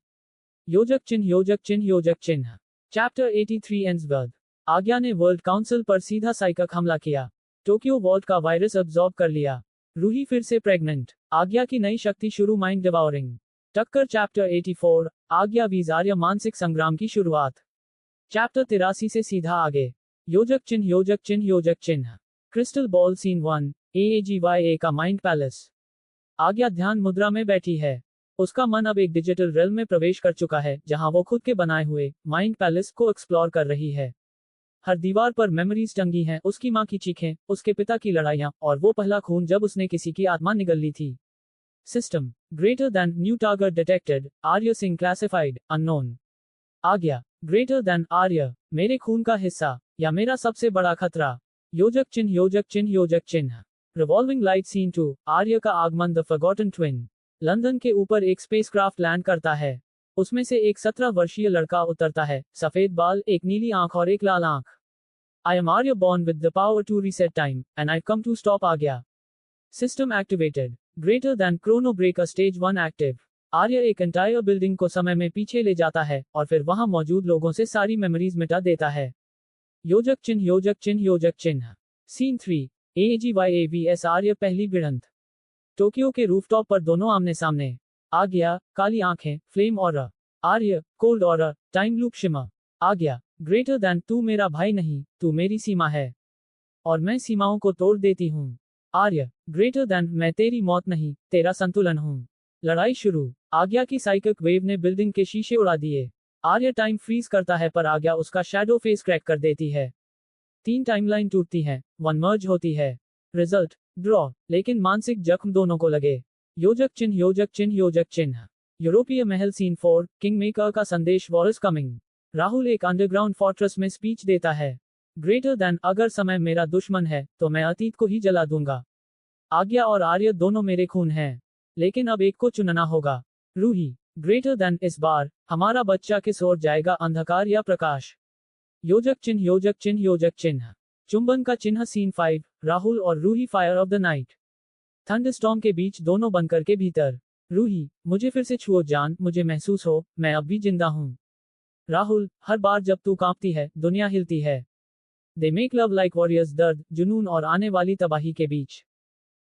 योजक चिन्ह योजक चिन्ह योजक चिन्ह। चैप्टर 83 एंड्सवर्थ। आज्ञा ने वर्ल्ड काउंसिल पर सीधा साइकिक हमला किया। टोक्यो वॉल्ट का वायरस अब्सॉर्ब कर लिया। रूही फिर से प्रेग्नेंट। आज्ञा की नई शक्ति शुरू माइंड डिवाउरिंग। टक्कर चैप्टर 84 आज्ञा वीज आर्य मानसिक संग्राम की शुरुआत। चैप्टर 83 से सीधा आगे। योजक चिन्ह योजक चिन्ह योजक चिन्ह। क्रिस्टल बॉल सीन 1 AAGYA का माइंड पैलेस। आज्ञा ध्यान मुद्रा में बैठी है। उसका मन अब एक डिजिटल रेल में प्रवेश कर चुका है, जहां वो खुद के बनाए हुए माइंड पैलेस को एक्सप्लोर कर रही है। हर दीवार पर मेमोरीज टंगी हैं, उसकी मां की चीखें, उसके पिता की लड़ाइयां, और वो पहला खून जब उसने किसी की आत्मा निगल ली थी। System greater then new target detected, Arya Singh classified unknown. Aagya greater then Arya, मेरे खून का हिस्सा या मेरा सबसे बड़ा खतरा। योजक चिन्ह योजक चिन्ह योजक चिन्ह। रिवॉल्विंग लाइट सीन 2 आर्य का आगमन द फॉरगॉटन ट्विन। लंदन के ऊपर एक स्पेसक्राफ्ट लैंड करता है। उसमें से एक 17 वर्षीय लड़का उतरता है, सफेद बाल, एक नीली आंख और एक लाल आंख। I am Arya born with the power to reset time, and I've come to stop Agya. System activated. Greater than Chrono Breaker Stage 1 active. आर्य एक एंटायर बिल्डिंग को समय में पीछे ले जाता है और फिर वहां मौजूद लोगों से सारी मेमोरीज मिटा देता है। योजक चिन्ह योजक चिन्ह योजक चिन्ह। सीन 3 AGYAVS आर्य पहली भिड़ंत। टोक्यो के रूफटॉप पर दोनों आमने सामने। आज्ञा काली आंखें, फ्लेम ऑरा। आर्य कोल्ड ऑरा, टाइम लूप शिमा। आज्ञा ग्रेटर देन तू मेरा भाई नहीं, तू मेरी सीमा है और मैं सीमाओं को तोड़ देती हूँ। आर्य ग्रेटर देन मैं तेरी मौत नहीं, तेरा संतुलन हूँ। लड़ाई शुरू। आज्ञा की साइकिक वेव ने बिल्डिंग के शीशे उड़ा दिए। आर्य टाइम फ्रीज करता है पर आज्ञा उसका शैडो फेस क्रैक कर देती है। 3 टाइमलाइन टूटती हैं, 1 मर्ज होती है। रिजल्ट ड्रॉ, लेकिन मानसिक जख्म दोनों को लगे। योजक चिन्ह योजक चिन्ह योजक चिन्ह। यूरोपीय महल सीन 4 किंग मेकर का संदेश वॉर इज कमिंग। राहुल एक अंडरग्राउंड फोर्ट्रेस में स्पीच देता है। ग्रेटर देन अगर समय मेरा दुश्मन है तो मैं अतीत को ही जला दूंगा। आज्ञा और आर्य दोनों मेरे खून हैं, लेकिन अब एक को चुनना होगा। रूही ग्रेटर देन इस बार हमारा बच्चा किस ओर जाएगा, अंधकार या प्रकाश। योजक चिन्ह योजक चिन्ह योजक चिन्ह। चुंबन का चिन्ह सीन 5 राहुल और Ruhi fire off the night. Thunderstorm के बीच दोनों बनकर के भीतर। रूही मुझे फिर से छुओ जान, मुझे महसूस हो मैं अब भी जिंदा हूं। राहुल हर बार जब तू कांपती है दुनिया हिलती है। They make love like warriors दर्द, जुनून और आने वाली तबाही के बीच।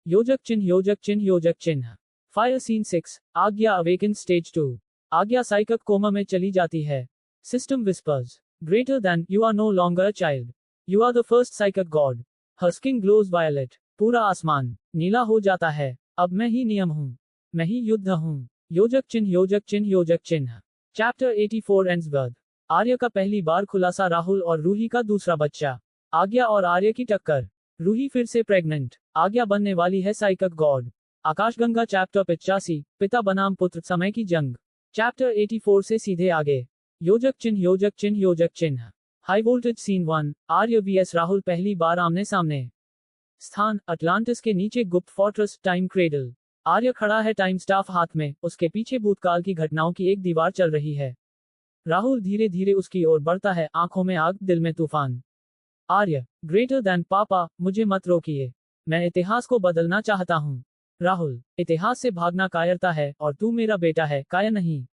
योजक चिन्ह योजक चिन्ह योजक चिन्ह। फायर सीन 6 आज्ञा अवेकन स्टेज 2। आज्ञा साइकिक कोमा में चली जाती है। System whispers greater than you are no longer a child, you are the first psychic god. Her skin glows violet. पूरा आसमान नीला हो जाता है। अब मैं ही नियम हूं, मैं ही युद्ध हूं। योजक चिन्ह योजक चिन्ह योजक चिन्ह। चैप्टर 84 एंड्सवर्थ। आर्य का पहली बार खुलासा, राहुल और रूही का दूसरा बच्चा। आज्ञा और आर्य की टक्कर। रूही फिर से प्रेग्नेंट। आज्ञा बनने वाली है साइकिक गॉड। आकाशगंगा चैप्टर 85 पिता बनाम पुत्र समय की जंग। चैप्टर 84 से सीधे आगे। योजक चिन्ह योजक चिन्ह योजक चिन्ह। हाई वोल्टेज सीन 1 आर्य vs राहुल पहली बार आमने सामने। स्थान अटलांटिस के नीचे गुप्त फोर्ट्रेस टाइम क्रेडल। आर्य खड़ा है टाइम स्टाफ हाथ में, उसके पीछे भूतकाल की घटनाओं की एक दीवार चल रही है। राहुल धीरे धीरे उसकी ओर बढ़ता है, आंखों में आग, दिल में तूफान। आर्य ग्रेटर देन पापा, मुझे मत रोकिए, मैं इतिहास को बदलना चाहता हूँ। राहुल इतिहास से भागना कायरता है और तू मेरा बेटा है, कायर नहीं।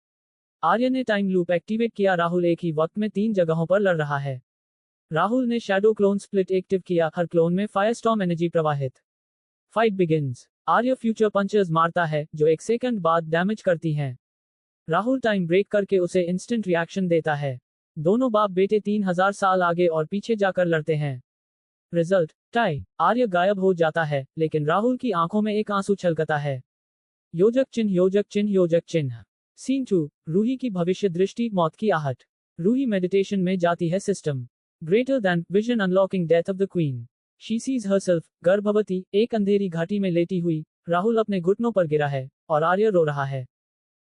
आर्य ने टाइम लूप एक्टिवेट किया। राहुल एक ही वक्त में 3 जगहों पर लड़ रहा है। राहुल ने शैडो क्लोन स्प्लिट एक्टिव किया, हर क्लोन में फायरस्टॉर्म एनर्जी प्रवाहित। Fight begins. Arya future punches मारता है जो 1 सेकंड बाद डैमेज करती हैं। राहुल टाइम ब्रेक करके उसे इंस्टेंट रिएक्शन देता है। दोनों बाप बेटे 3000 साल आगे और पीछे जाकर लड़ते हैं। Result tie. आर्य गायब हो जाता है, लेकिन राहुल की आंखों में एक आंसू छलकता है। योजक चिन्ह योजक चिन्ह योजक चिन्ह। सीन 2 रूही की भविष्य दृष्टि, मौत की आहट। रूही मेडिटेशन में जाती है। System greater then vision unlocking death of the queen. She sees herself गर्भवती, एक अंधेरी घाटी में लेटी हुई। राहुल अपने घुटनों पर गिरा है और आर्य रो रहा है।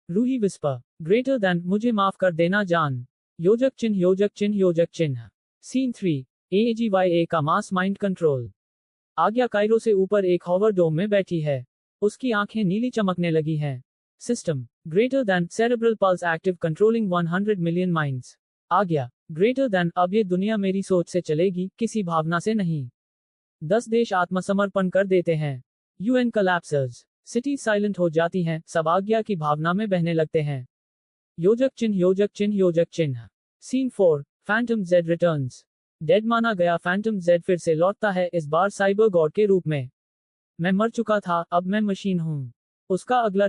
रूही विस्पर ग्रेटर देन मुझे माफ कर देना जान। योजक चिन्ह योजक चिन्ह योजक चिन्ह। सीन 3 AGYA का मास माइंड कंट्रोल। आज्ञा कायरो से ऊपर एक हॉवर डोम में बैठी है। उसकी आंखें नीली चमकने लगी हैं। System greater then cerebral pulse active controlling 100 million minds. आज्ञा ग्रेटर देन अब ये दुनिया मेरी सोच से चलेगी, किसी भावना से नहीं। 10 देश आत्मसमर्पण कर देते हैं। UN collapses। सिटी साइलेंट हो जाती हैं, सब आज्ञा की भावना में बहने लगते हैं। योजक चिन्ह योजक चिन्ह योजक चिन्ह। Scene 4 phantom Z returns. Dead माना गया फैंटम जेड फिर से लौटता है, इस बार साइबर गॉड के रूप में। मैं मर चुका था, अब मैं मशीन हूं। उसका अगला